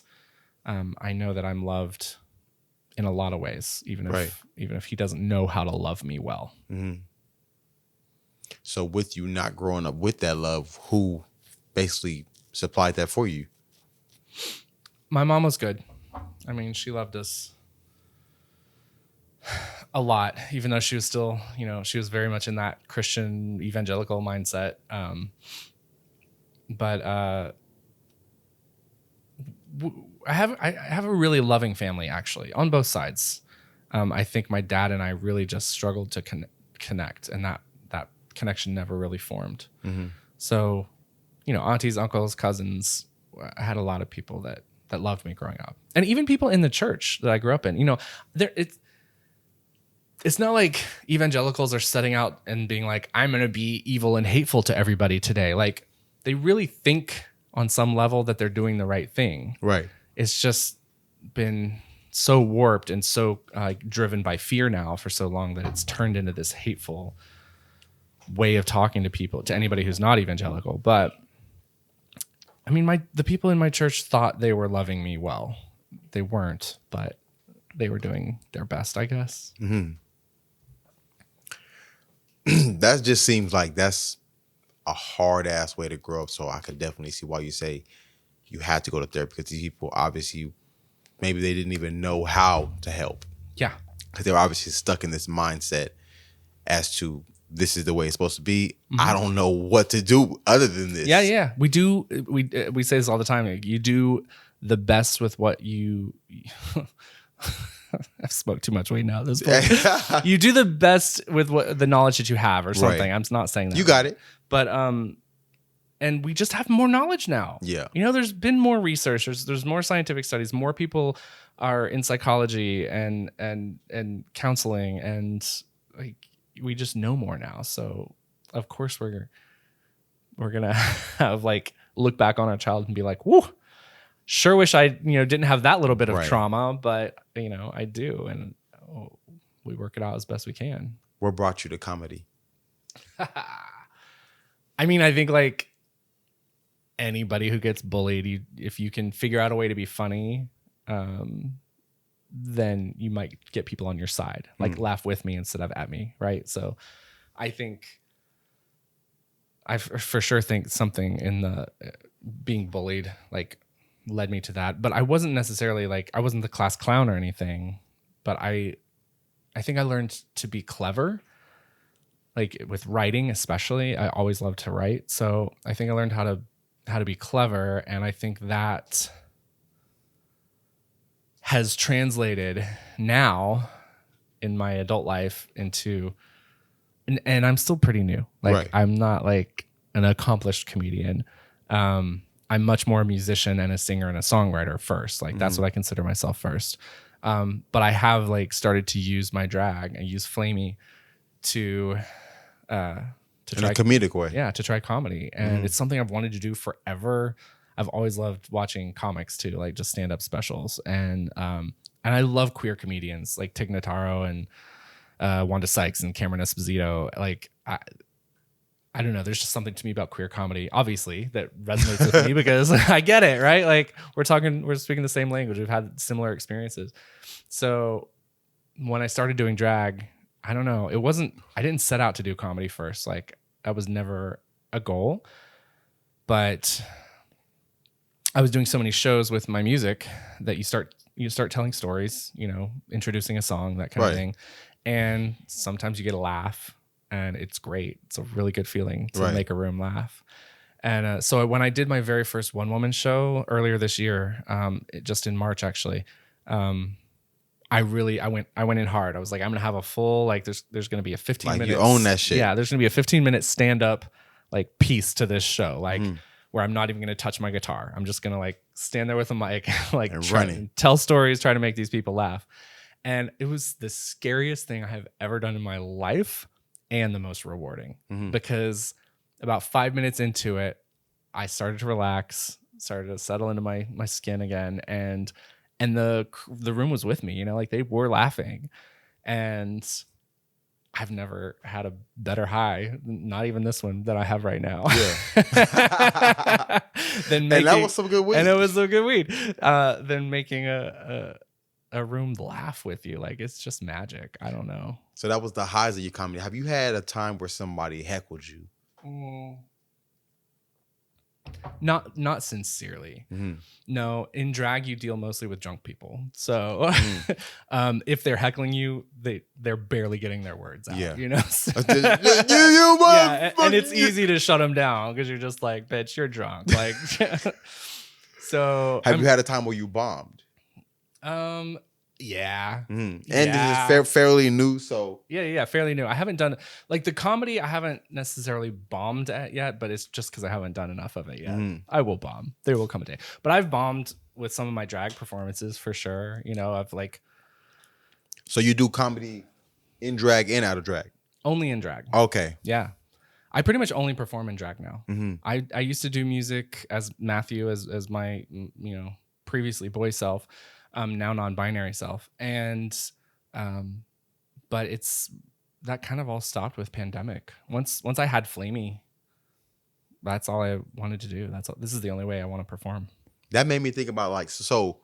I know that I'm loved in a lot of ways, even if he doesn't know how to love me well. Mm-hmm. So with you not growing up with that love, who basically supplied that for you? My mom was good. I mean, she loved us a lot, even though she was still, she was very much in that Christian evangelical mindset. But I have a really loving family, actually, on both sides. I think my dad and I really just struggled to connect, and that connection never really formed. Mm-hmm. So, aunties, uncles, cousins, I had a lot of people that loved me growing up, and even people in the church that I grew up in. It's not like evangelicals are setting out and being like, I'm going to be evil and hateful to everybody today. Like, they really think on some level that they're doing the right thing. Right. It's just been so warped and so driven by fear now for so long that it's turned into this hateful way of talking to people, to anybody who's not evangelical. But I mean, the people in my church thought they were loving me well. They weren't, but they were doing their best, I guess. That just seems like that's a hard ass way to grow up. So I could definitely see why you say you had to go to therapy, because these people obviously, maybe they didn't even know how to help. Yeah. Because they were obviously stuck in this mindset as to this is the way it's supposed to be. I don't know what to do other than this. Yeah. We say this all the time. Like, you do the best with what you. I've smoked too much weed now. This you do the best with what the knowledge that you have, or something. Right. I'm not saying that. You got it. But and we just have more knowledge now. Yeah. There's been more research. There's more scientific studies. More people are in psychology and counseling, and like we just know more now. So of course we're gonna have like look back on our child and be like, whoo, sure wish I didn't have that little bit of trauma, but I do, and we work it out as best we can. What brought you to comedy? I mean, I think like anybody who gets bullied, if you can figure out a way to be funny, then you might get people on your side, like laugh with me instead of at me, right? So I think I for sure think something in the being bullied like led me to that. But I wasn't necessarily like, I wasn't the class clown or anything, but I think I learned to be clever, like with writing especially. I always loved to write, so I think I learned how to be clever, and I think that has translated now in my adult life into, and I'm still pretty new. Like I'm not like an accomplished comedian. I'm much more a musician and a singer and a songwriter first. Like that's what I consider myself first. But I have like started to use my drag and use Flamy to try in a comedic way. Yeah, to try comedy. And it's something I've wanted to do forever. I've always loved watching comics too, like just stand-up specials. And I love queer comedians like Tig Notaro and Wanda Sykes and Cameron Esposito. Like I don't know, there's just something to me about queer comedy, obviously, that resonates with me because I get it, right? Like we're speaking the same language. We've had similar experiences. So when I started doing drag, I don't know, I didn't set out to do comedy first. Like that was never a goal, but I was doing so many shows with my music that you start telling stories, introducing a song, that kind of thing. And sometimes you get a laugh, and it's great. It's a really good feeling to make a room laugh. And so when I did my very first one-woman show earlier this year, just in March actually, I went in hard. I was like, I'm gonna have a full, like there's gonna be a 15 minutes. You own that shit. Yeah, there's gonna be a 15-minute stand-up like piece to this show, like where I'm not even gonna touch my guitar. I'm just gonna like stand there with a mic, like tell stories, try to make these people laugh. And it was the scariest thing I have ever done in my life, and the most rewarding, because about 5 minutes into it, I started to relax, started to settle into my skin again, and the room was with me, like they were laughing, and I've never had a better high, not even this one that I have right now. Yeah. And that was some good weed. And it was some good weed. Than making a room laugh with you. Like it's just magic. I don't know. So that was the highs of your comedy. Have you had a time where somebody heckled you? Not sincerely. No, in drag you deal mostly with drunk people. So if they're heckling you, they're barely getting their words out. Yeah. So, yeah, and it's easy to shut them down because you're just like, bitch, you're drunk. Like, so have you had a time where you bombed? Yeah. And this is fairly new, so yeah, fairly new. I haven't done like the comedy. I haven't necessarily bombed at yet, but it's just because I haven't done enough of it yet. I will bomb. There will come a day. But I've bombed with some of my drag performances for sure. I've like. So you do comedy in drag and out of drag? Only in drag. Okay. Yeah, I pretty much only perform in drag now. I used to do music as Matthew, as my previously boy self. Now non-binary self, and but it's that kind of all stopped with pandemic. Once I had Flamy that's all I wanted to do. This is the only way I want to perform. That made me think about like, so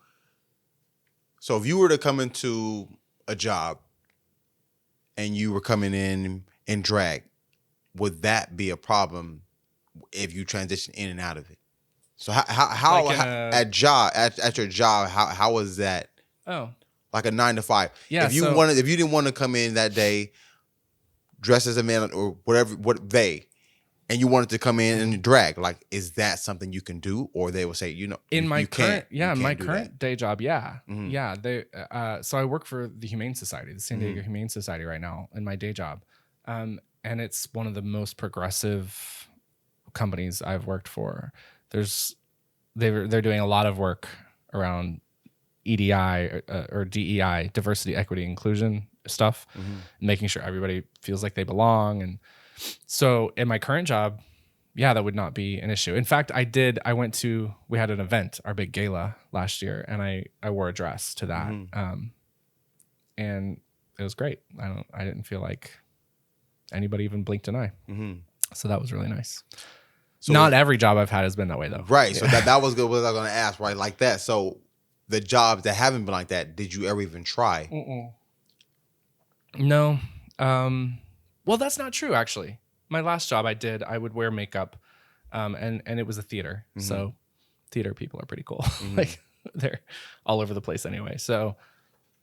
if you were to come into a job and you were coming in drag, would that be a problem if you transition in and out of it? So how Like at your job, how was that? Oh, Like a 9 to 5. Yeah, If you didn't want to come in that day dressed as a man or whatever, and you wanted to come in and drag, like, is that something you can do? Or they will say, in my current day job, yeah. Yeah. So I work for the Humane Society, the San Diego Humane Society right now in my day job. And it's one of the most progressive companies I've worked for. They're doing a lot of work around EDI or DEI, diversity, equity, inclusion stuff, making sure everybody feels like they belong. And so in my current job, yeah, that would not be an issue. In fact, we had an event, our big gala last year, and I wore a dress to that. And it was great. I didn't feel like anybody even blinked an eye. So that was really nice. So not every job I've had has been that way though. Right. Yeah. So that was good. What I was going to ask, right? Like that. So the jobs that haven't been like that, did you ever even try? No. Well, that's not true, actually. My last job I would wear makeup, and it was a theater. So theater people are pretty cool. Like they're all over the place anyway. So,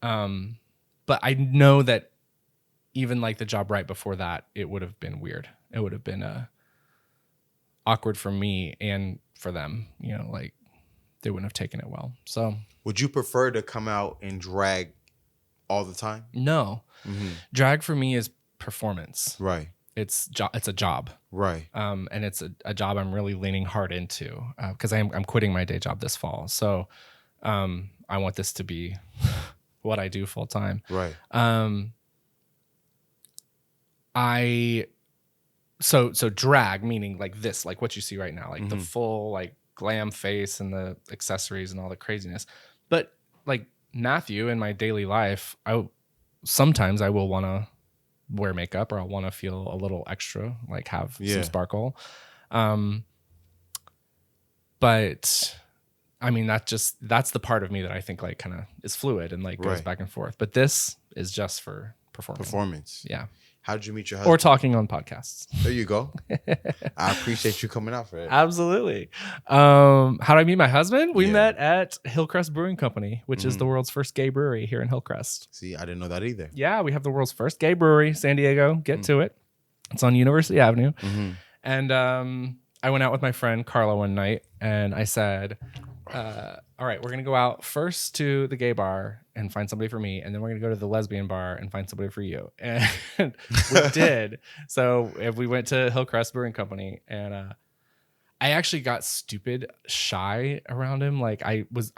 but I know that even like the job right before that, it would have been weird. It would have been awkward for me and for them, like they wouldn't have taken it well. So would you prefer to come out and drag all the time? No. Drag for me is performance. Right. It's a job. Right. And it's a job I'm really leaning hard into because I'm quitting my day job this fall. So I want this to be what I do full time. Right. So drag, meaning like this, like what you see right now, like the full like glam face and the accessories and all the craziness. But like Matthew in my daily life, sometimes I will want to wear makeup or I'll want to feel a little extra, like have some sparkle. But I mean, that's the part of me that I think like kind of is fluid and like goes back and forth. But this is just for performance. Yeah. How did you meet your husband? Or talking on podcasts. There you go. I appreciate you coming out for it. Absolutely. How did I meet my husband? We met at Hillcrest Brewing Company, which is the world's first gay brewery here in Hillcrest. See, I didn't know that either. Yeah, we have the world's first gay brewery, San Diego. Get to it. It's on University Avenue. And I went out with my friend Carla one night, and I said, all right, we're going to go out first to the gay bar and find somebody for me. And then we're going to go to the lesbian bar and find somebody for you. And we did. So we went to Hillcrest Brewing Company, and I actually got stupid shy around him. Like I was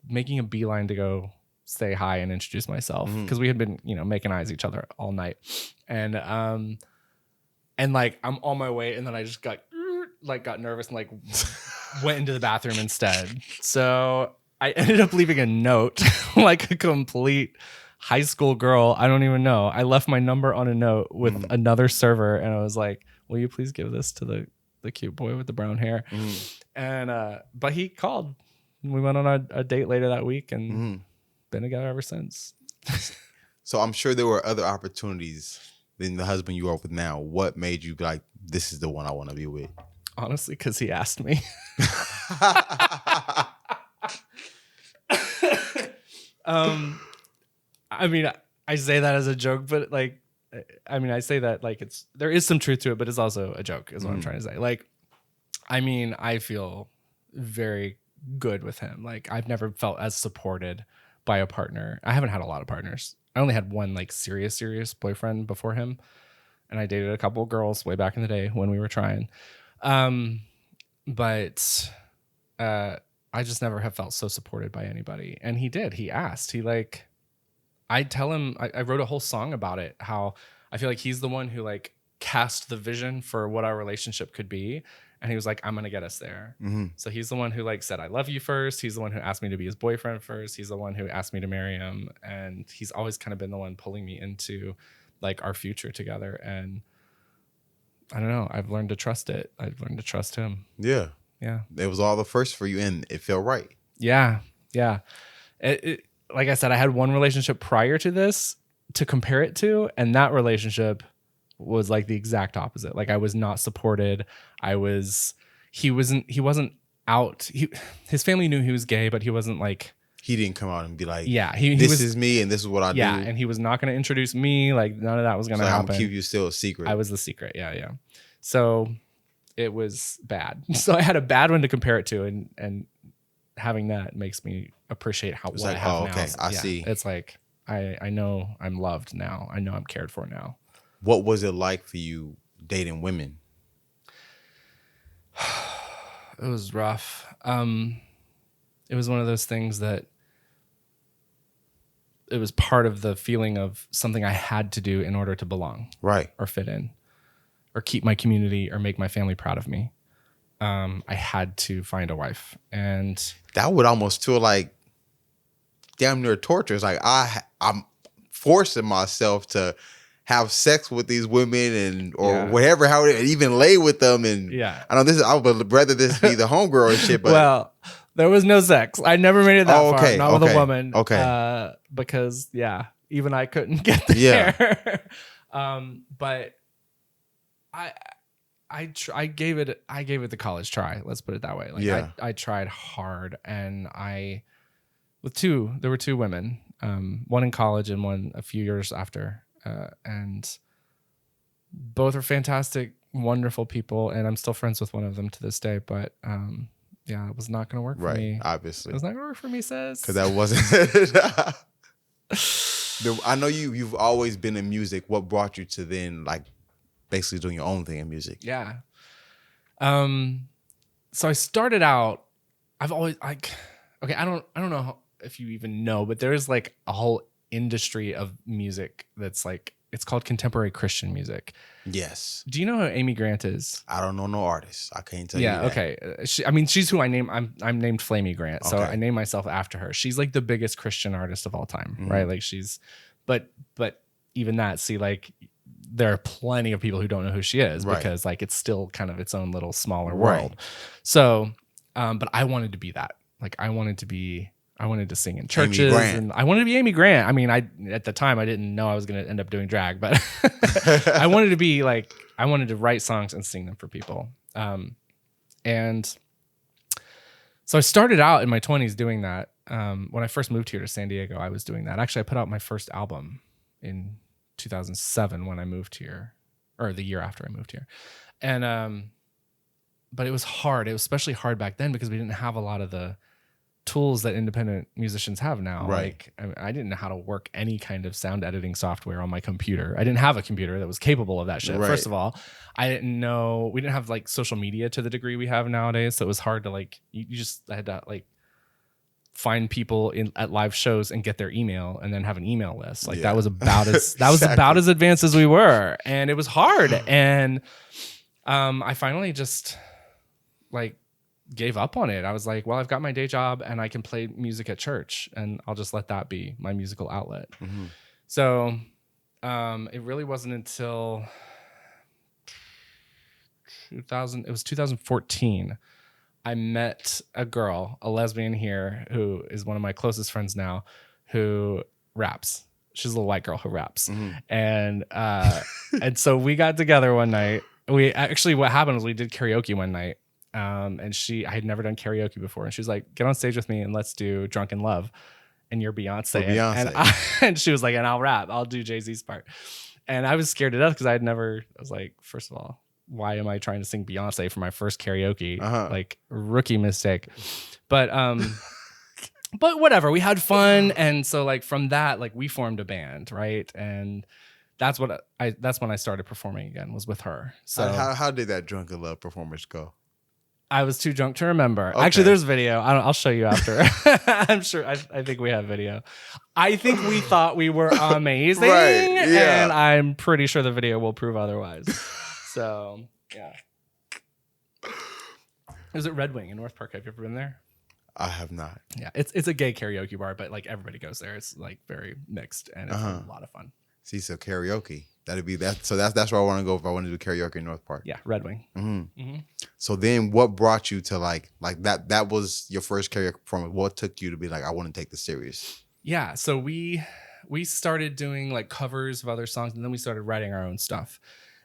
making a beeline to go say hi and introduce myself because we had been, making eyes at each other all night. And like I'm on my way, and then I just got nervous and like went into the bathroom instead. So I ended up leaving a note, like a complete high school girl. I don't even know. I left my number on a note with another server, and I was like, will you please give this to the cute boy with the brown hair? And but he called. We went on a date later that week and been together ever since. So I'm sure there were other opportunities than the husband you are with now. What made you be like, this is the one I want to be with? Honestly, because he asked me. I mean, I say that as a joke, but like, I mean, I say that like there is some truth to it, but it's also a joke is what I'm trying to say. Like, I mean, I feel very good with him. Like I've never felt as supported by a partner. I haven't had a lot of partners. I only had one like serious boyfriend before him. And I dated a couple of girls way back in the day when we were trying. But I just never have felt so supported by anybody. And he did. He asked. I tell him, I wrote a whole song about it, how I feel like he's the one who like cast the vision for what our relationship could be. And he was like, I'm going to get us there. So he's the one who like said, I love you first. He's the one who asked me to be his boyfriend first. He's the one who asked me to marry him. And he's always kind of been the one pulling me into like our future together. And I don't know. I've learned to trust it. I've learned to trust him. Yeah. Yeah. It was all the first for you, and it felt right. Yeah. Yeah. Like I said, I had one relationship prior to this to compare it to, and that relationship was like the exact opposite. Like I was not supported. He wasn't out. His family knew he was gay, but he wasn't like, he didn't come out and be like, this is me and this is what I do. Yeah, and he was not going to introduce me. Like none of that was going to happen. I'm going to keep you still a secret. I was the secret. Yeah. So it was bad. So I had a bad one to compare it to, and having that makes me appreciate what I have now. Okay, I see. It's like I know I'm loved now. I know I'm cared for now. What was it like for you dating women? It was rough. It was one of those things that it was part of the feeling of something I had to do in order to belong, right, or fit in, or keep my community, or make my family proud of me. I had to find a wife, and that would almost feel like damn near torture. It's like I'm forcing myself to have sex with these women whatever, how even lay with them, and I know I would rather this be the homegirl and shit. But well, there was no sex. I never made it that far. Not with a woman. Okay. Because even I couldn't get there. Yeah. But I gave it the college try. Let's put it that way. Like I tried hard, and there were two women, one in college and one a few years after, and both are fantastic, wonderful people, and I'm still friends with one of them to this day. But it was not going to work for me. Obviously, it was not going to work for me, sis. Because that wasn't. I know you've always been in music. What brought you to then, like, basically doing your own thing in music? Yeah. So I started out. I've always I don't know if you even know, but there's like a whole industry of music that's like, it's called contemporary Christian music. Yes. Do you know who Amy Grant is? I don't know no artist. I can't tell you that. Okay. She's who I name. I'm named Flamy Grant, so I name myself after her. She's like the biggest Christian artist of all time, right? Like but even that, like there are plenty of people who don't know who she is because like it's still kind of its own little smaller world. So, but I wanted to be that. Like I wanted to sing in churches, and I wanted to be Amy Grant. I mean, at the time I didn't know I was going to end up doing drag, but I wanted to be like, I wanted to write songs and sing them for people. And so I started out in my 20s doing that. When I first moved here to San Diego, I was doing that. Actually, I put out my first album in 2007 when I moved here, or the year after I moved here. And, but it was hard. It was especially hard back then because we didn't have a lot of the tools that independent musicians have now. Right. Like I didn't know how to work any kind of sound editing software on my computer. I didn't have a computer that was capable of that shit. Right. First of all, we didn't have like social media to the degree we have nowadays. So it was hard to like, you just had to like find people at live shows and get their email and then have an email list. Like that was about as, was about as advanced as we were. And it was hard. And I finally just like gave up on it. I was like, well, I've got my day job and I can play music at church, and I'll just let that be my musical outlet. Mm-hmm. So it really wasn't until 2014 I met a girl, a lesbian here, who is one of my closest friends now, who raps. She's a little white girl who raps. Mm-hmm. And so we got together one night. What happened was we did karaoke one night. And I had never done karaoke before. And she was like, get on stage with me and let's do Drunk in Love. And you're Beyonce. And she was like, and I'll rap. I'll do Jay-Z's part. And I was scared to death because I was like, first of all, why am I trying to sing Beyonce for my first karaoke? Like rookie mistake. But whatever, we had fun. And so like from that, like we formed a band, right? And that's when I started performing again, was with her. So how did that Drunk in Love performance go? I was too drunk to remember. Okay. Actually, there's video. I'll show you after. I'm sure. I think we have video. I think we thought we were amazing, right, yeah. And I'm pretty sure the video will prove otherwise. So, yeah. It was at Red Wing in North Park. Have you ever been there? I have not. Yeah, it's a gay karaoke bar, but like everybody goes there. It's like very mixed, and it's a lot of fun. See, so karaoke. That'd be that. So that's where I want to go if I want to do karaoke in North Park. Yeah, Red Wing. So then what brought you to like that was your first karaoke performance. What took you to be like, I want to take this serious? Yeah, so we started doing like covers of other songs, and then we started writing our own stuff.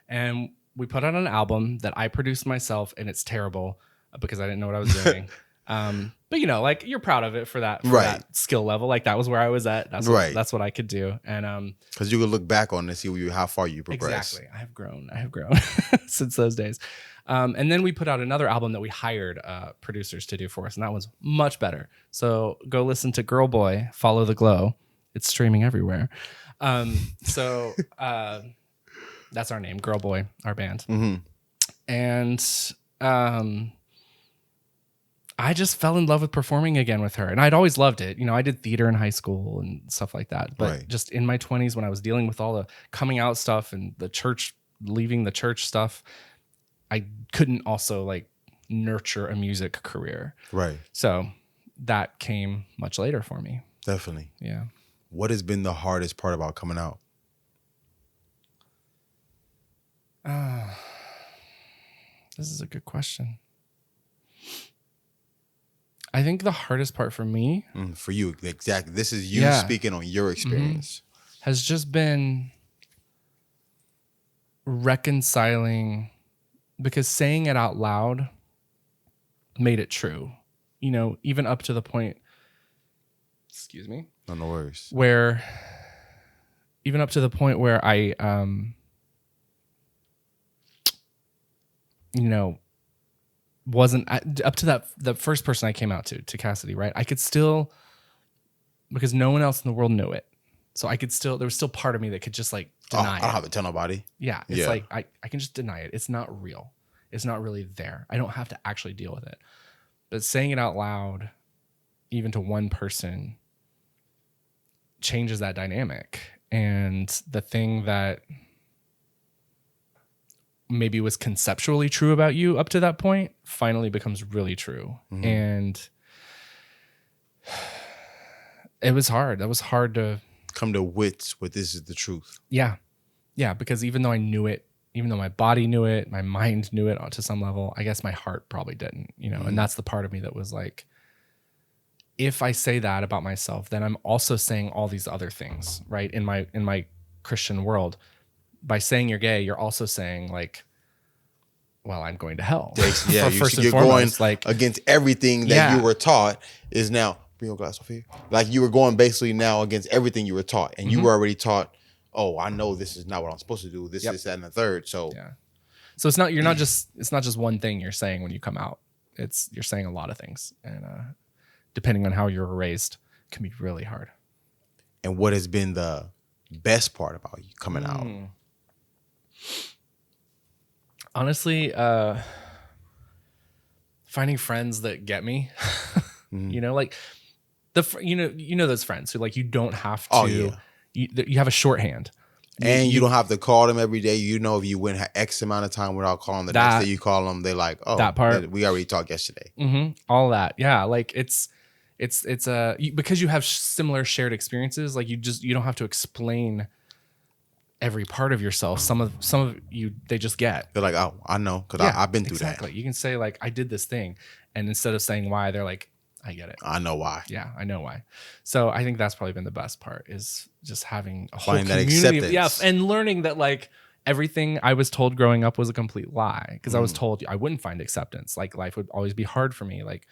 And we put out an album that I produced myself, and it's terrible because I didn't know what I was doing. But you know, like you're proud of it for that that skill level. Like that was where I was at. That's what I could do. And because you could look back on and see how far you progressed. Exactly. I have grown since those days. And then we put out another album that we hired producers to do for us, and that was much better. So go listen to Girl Boy, Follow the Glow. It's streaming everywhere. So that's our name, Girl Boy, our band. And I just fell in love with performing again with her. And I'd always loved it. You know, I did theater in high school and stuff like that. But just in my 20s, when I was dealing with all the coming out stuff and the church, leaving the church stuff, I couldn't also like nurture a music career. Right. So that came much later for me. Definitely. Yeah. What has been the hardest part about coming out? This is a good question. I think the hardest part for me, for you, exactly. This is you speaking on your experience. Has just been reconciling, because saying it out loud made it true. You know, even up to the point, excuse me. No worries. Where, even up to the point where I, you know, wasn't up to that, the first person I came out to Cassidy, right? I could still, because no one else in the world knew it. So I could still, there was still part of me that could just like deny it. I don't have to tell nobody. Yeah. It's like, I can just deny it. It's not real. It's not really there. I don't have to actually deal with it. But saying it out loud, even to one person, changes that dynamic. And the thing that maybe was conceptually true about you up to that point finally becomes really true. And it was hard. That was hard to come to wits with this is the truth. Yeah. Yeah. Because even though I knew it, even though my body knew it, my mind knew it to some level, I guess my heart probably didn't, you know, and that's the part of me that was like, if I say that about myself, then I'm also saying all these other things, right? In my Christian world. By saying you're gay, you're also saying like, well, I'm going to hell. Yeah, you're going like against everything that you were taught is now, bring your glass over here. Like you were going basically now against everything you were taught. And you were already taught, oh, I know this is not what I'm supposed to do. This, that, and the third. So so it's not just one thing you're saying when you come out. You're saying a lot of things. And depending on how you were raised, it can be really hard. And what has been the best part about you coming out? Honestly, finding friends that get me. You know, like you know those friends who like you don't have to. You have a shorthand, and you don't have to call them every day. You know, if you went X amount of time without calling, the next day you call them, they're like, "Oh, that part we already talked yesterday." All that, yeah. Like it's because you have similar shared experiences. Like you don't have to explain every part of yourself. Some of you, they just get. They're like, oh, I know, because I've been through that. Exactly. You can say like, I did this thing, and instead of saying why, they're like, I get it. I know why. Yeah, I know why. So I think that's probably been the best part, is just having a whole community. That acceptance. And learning that like everything I was told growing up was a complete lie, because I was told I wouldn't find acceptance. Like life would always be hard for me. Like,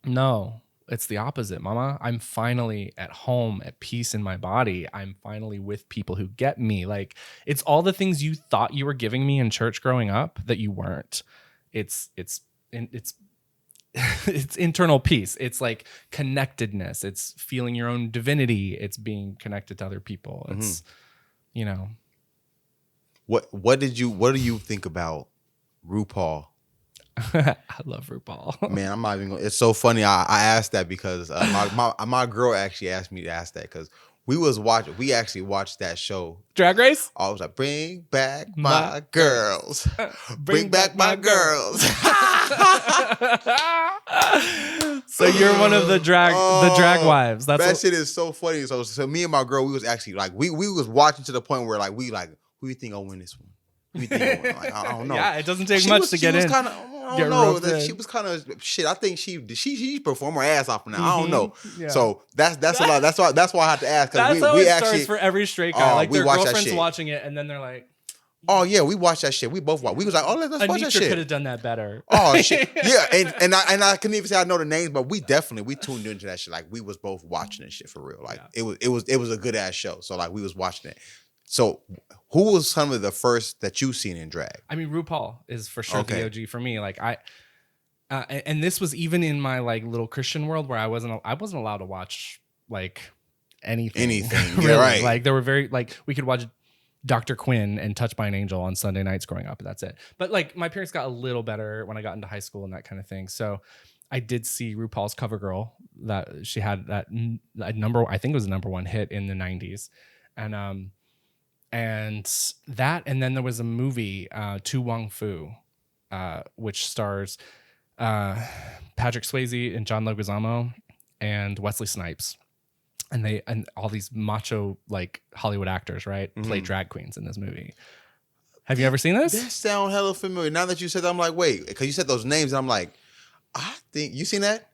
no. It's the opposite, mama. I'm finally at home, at peace in my body. I'm finally with people who get me. Like, it's all the things you thought you were giving me in church growing up that you weren't. It's internal peace. It's like connectedness. It's feeling your own divinity. It's being connected to other people. It's, you know. What do you think about RuPaul? I love RuPaul. Man, I'm not even gonna, it's so funny. I asked that because my girl actually asked me to ask that, because we actually watched that show. Drag Race? I was like, bring back my girls. Bring back my girls. So you're one of the drag wives. That shit is so funny. So me and my girl, we was actually like, we was watching to the point where like we like who you think will win this one? Who you think will win? Like, I don't know. Yeah, it doesn't take much to get in. Kinda, I don't know. She was kind of shit. I think she performed her ass off now. I don't know. Yeah. So that's a lot. That's why I have to ask. That's how it starts for every straight guy. Like their girlfriend's watching it, and then they're like, "Oh yeah, we watched that shit. We both watched. We was like, oh, let's watch that shit." Could have done that better. Oh shit, yeah. And I couldn't even say I know the names, but we tuned into that shit. Like we was both watching that shit for real. Like it was a good ass show. So like we was watching it. So, who was some of the first that you seen in drag? I mean, RuPaul is for sure the OG for me. Like and this was even in my like little Christian world where I wasn't allowed to watch like anything. Really. Yeah, right. Like there were we could watch Dr. Quinn and Touched by an Angel on Sunday nights growing up, and that's it. But like my parents got a little better when I got into high school and that kind of thing. So I did see RuPaul's CoverGirl that she had that number. I think it was the #1 hit in the 90s, and then there was a movie, Tu Wong Fu, which stars Patrick Swayze and John Leguizamo and Wesley Snipes, and all these macho like Hollywood actors, right, play drag queens in this movie. Have you ever seen this? That sound hella familiar. Now that you said that, I'm like, wait, because you said those names, and I'm like, I think you seen that.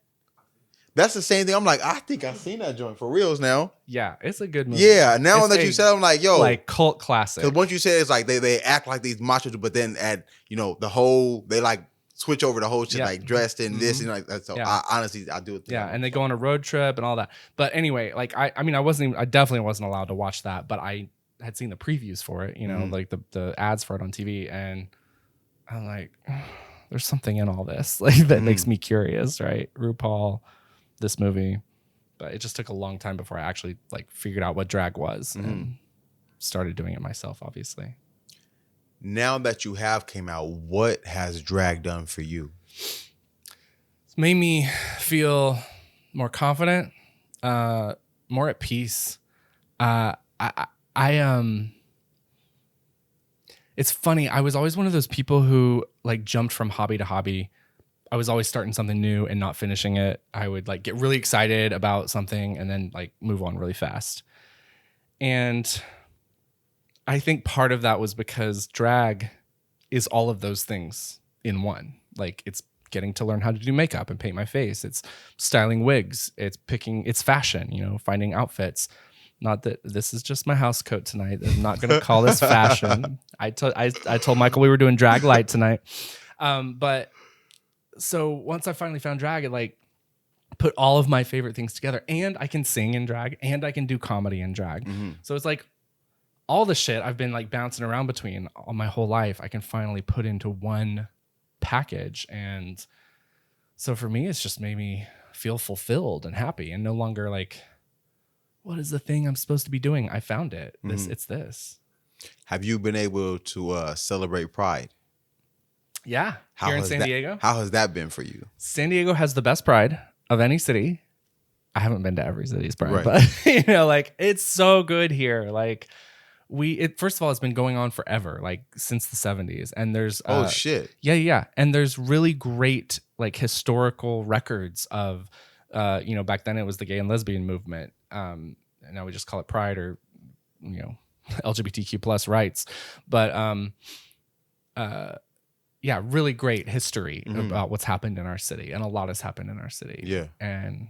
That's the same thing. I'm like, I think I've seen that joint for reals now. Yeah, it's a good movie. Yeah, now that you said, I'm like, yo, like cult classic. Because once you say it's like they act like these machos, but then the whole they like switch over the whole shit, like dressed in this and like that. So I honestly do it. Yeah, and they go on a road trip and all that. But anyway, like I definitely wasn't allowed to watch that, but I had seen the previews for it, like the ads for it on TV, and I'm like, there's something in all this like that makes me curious, right? RuPaul, this movie, but it just took a long time before I actually like figured out what drag was and started doing it myself, obviously. Now that you have came out, what has drag done for you? It's made me feel more confident, more at peace. It's funny. I was always one of those people who like jumped from hobby to hobby. I was always starting something new and not finishing it. I would like get really excited about something and then like move on really fast. And I think part of that was because drag is all of those things in one. Like it's getting to learn how to do makeup and paint my face. It's styling wigs. It's fashion, finding outfits. Not that this is just my house coat tonight. I'm not going to call this fashion. I told Michael we were doing drag light tonight. But so once I finally found drag, it like put all of my favorite things together, and I can sing in drag and I can do comedy in drag. So it's like all the shit I've been like bouncing around between all my whole life, I can finally put into one package. And so for me, it's just made me feel fulfilled and happy and no longer like, what is the thing I'm supposed to be doing? I found it. It's this. Have you been able to celebrate Pride? Yeah. Here in San Diego. How has that been for you? San Diego has the best Pride of any city. I haven't been to every city's Pride, but like it's so good here. Like first of all, it's been going on forever, like since the 70s. And there's shit. Yeah. And there's really great like historical records of back then it was the gay and lesbian movement. And now we just call it Pride or LGBTQ plus rights. But really great history about what's happened in our city, and a lot has happened in our city. Yeah, and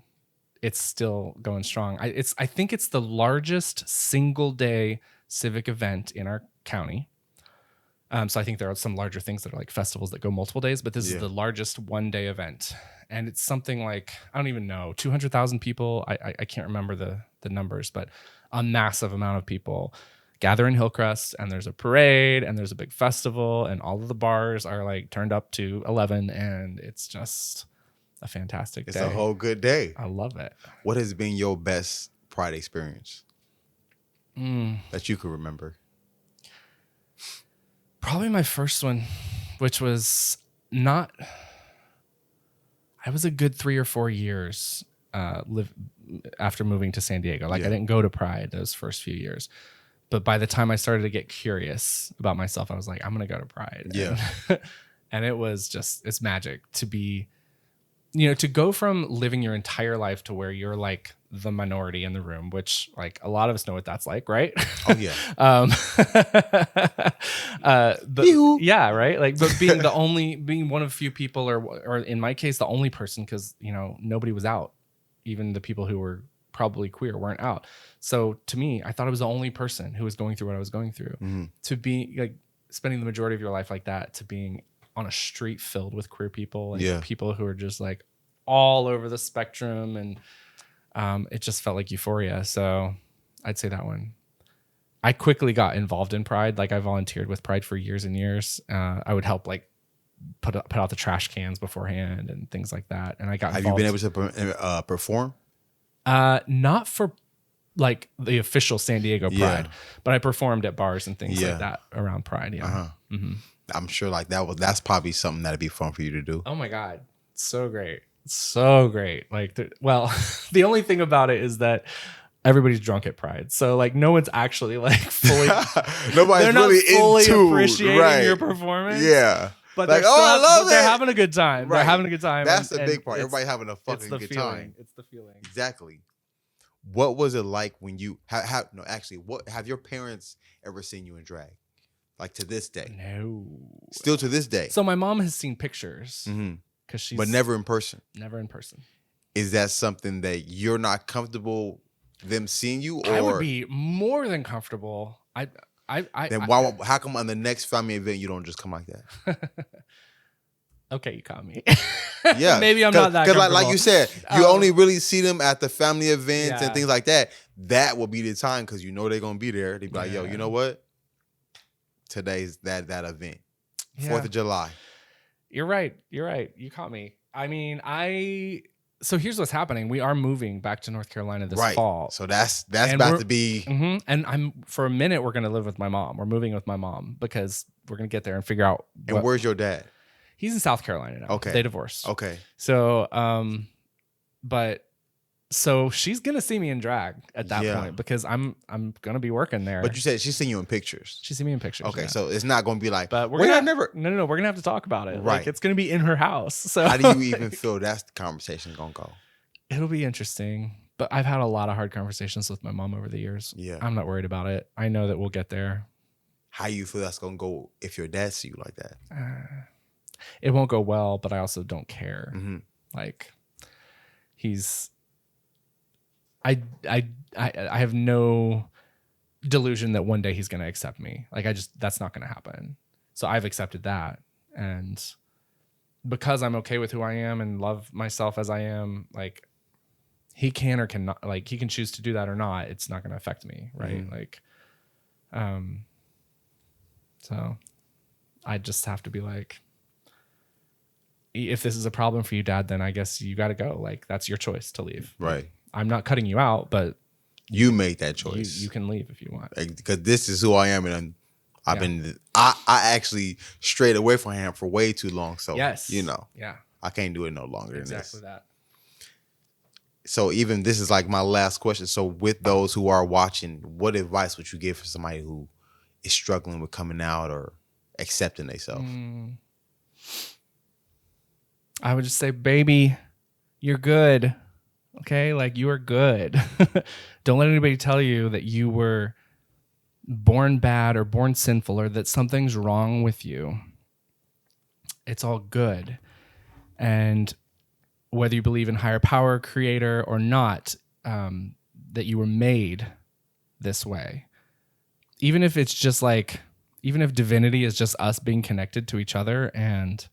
it's still going strong. I think it's the largest single day civic event in our county. So I think there are some larger things that are like festivals that go multiple days, but this is the largest one day event, and it's something like I don't even know 200,000 people. I can't remember the numbers, but a massive amount of people gather in Hillcrest, and there's a parade and there's a big festival, and all of the bars are like turned up to 11, and it's just a fantastic day. It's a whole good day. I love it. What has been your best Pride experience that you could remember? Probably my first one, which was I was a good 3 or 4 years after moving to San Diego. Like I didn't go to Pride those first few years. But by the time I started to get curious about myself, I was like, I'm going to go to Pride. Yeah. And it was just, it's magic to be, to go from living your entire life to where you're like the minority in the room, which like a lot of us know what that's like, right? Oh yeah. Yeah, right. Like, but being one of few people, or in my case, the only person, because nobody was out. Even the people who were probably queer weren't out. So to me, I thought I was the only person who was going through what I was going through. To be like spending the majority of your life like that, to being on a street filled with queer people and people who are just like all over the spectrum, and it just felt like euphoria. So I'd say that one. I quickly got involved in Pride. Like I volunteered with Pride for years and years. I would help like put out the trash cans beforehand and things like that. And I got involved. Have you been able to perform? Not for like the official San Diego Pride, but I performed at bars and things like that around Pride. Yeah. I'm sure like that's probably something that'd be fun for you to do. Oh my God. So great. So great. Like, the only thing about it is that everybody's drunk at Pride. So like no one's actually like fully, nobody's really into appreciating your performance. Yeah. But like, I love it. They're having a good time. Right. They're having a good time. That's the big part. Everybody having a fucking good time. It's the feeling. Exactly. What was it like when you what have your parents ever seen you in drag? Like to this day? No. Still to this day. So my mom has seen pictures. But never in person. Never in person. Is that something that you're not comfortable them seeing you? Or I would be more than comfortable. How come on the next family event you don't just come like that? Okay, you caught me. Yeah, maybe I'm not that because like you said, you only really see them at the family events and things like that. That will be the time because they're gonna be there. They be like, yo, you know what? Today's that event, 4th of July. You're right. You caught me. I mean, so here's what's happening. We are moving back to North Carolina this fall. So that's about to be. And for a minute, we're going to live with my mom. We're moving with my mom because we're going to get there and figure out. And where's your dad? He's in South Carolina now. Okay. They divorced. Okay. So, so she's going to see me in drag at that point because I'm going to be working there. But you said she's seen you in pictures. She's seen me in pictures. Okay. So it's not going to be like, but we're going to No, we're going to have to talk about it. Right. Like it's going to be in her house. So how do you even feel that's the conversation going to go? It'll be interesting, but I've had a lot of hard conversations with my mom over the years. Yeah. I'm not worried about it. I know that we'll get there. How you feel that's going to go if your dad see you like that? It won't go well, but I also don't care. Like I have no delusion that one day he's going to accept me. Like that's not going to happen. So I've accepted that. And because I'm okay with who I am and love myself as I am, like he can or cannot, like he can choose to do that or not. It's not going to affect me. Right. Like, so I just have to be like, if this is a problem for you, Dad, then I guess you got to go. Like that's your choice to leave. Right. I'm not cutting you out, but you make that choice. You can leave if you want. Because this is who I am, and I actually strayed away from him for way too long. So I can't do it no longer. Exactly that. So even this is like my last question. So with those who are watching, what advice would you give for somebody who is struggling with coming out or accepting themselves? I would just say, baby, you're good. Okay, like you are good. Don't let anybody tell you that you were born bad or born sinful or that something's wrong with you. It's all good. And whether you believe in higher power, creator or not, that you were made this way. Even if it's just like, even if divinity is just us being connected to each other and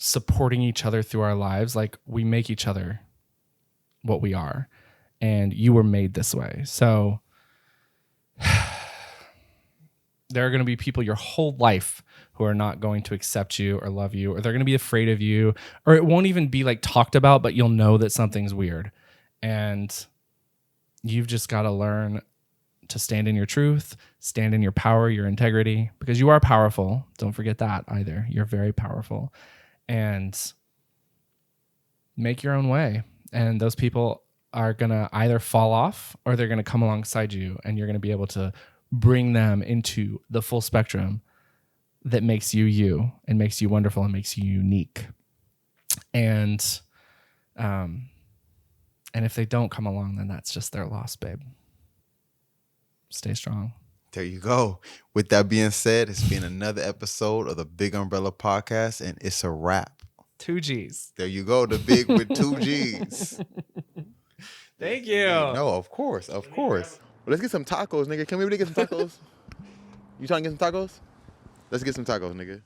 supporting each other through our lives, like we make each other what we are, and you were made this way. So there are going to be people your whole life who are not going to accept you or love you, or they're going to be afraid of you, or it won't even be like talked about, but you'll know that something's weird. And you've just got to learn to stand in your truth, stand in your power, your integrity, because you are powerful. Don't forget that either. You're very powerful. And make your own way. And those people are going to either fall off or they're going to come alongside you, and you're going to be able to bring them into the full spectrum that makes you you and makes you wonderful and makes you unique. And if they don't come along, then that's just their loss, babe. Stay strong. There you go. With that being said, it's been another episode of the Big Umbrella Podcast, and it's a wrap. 2 G's. There you go. The big with 2 G's. Thank you. No, of course. Well, let's get some tacos, nigga. Can we really get some tacos? You trying to get some tacos? Let's get some tacos, nigga.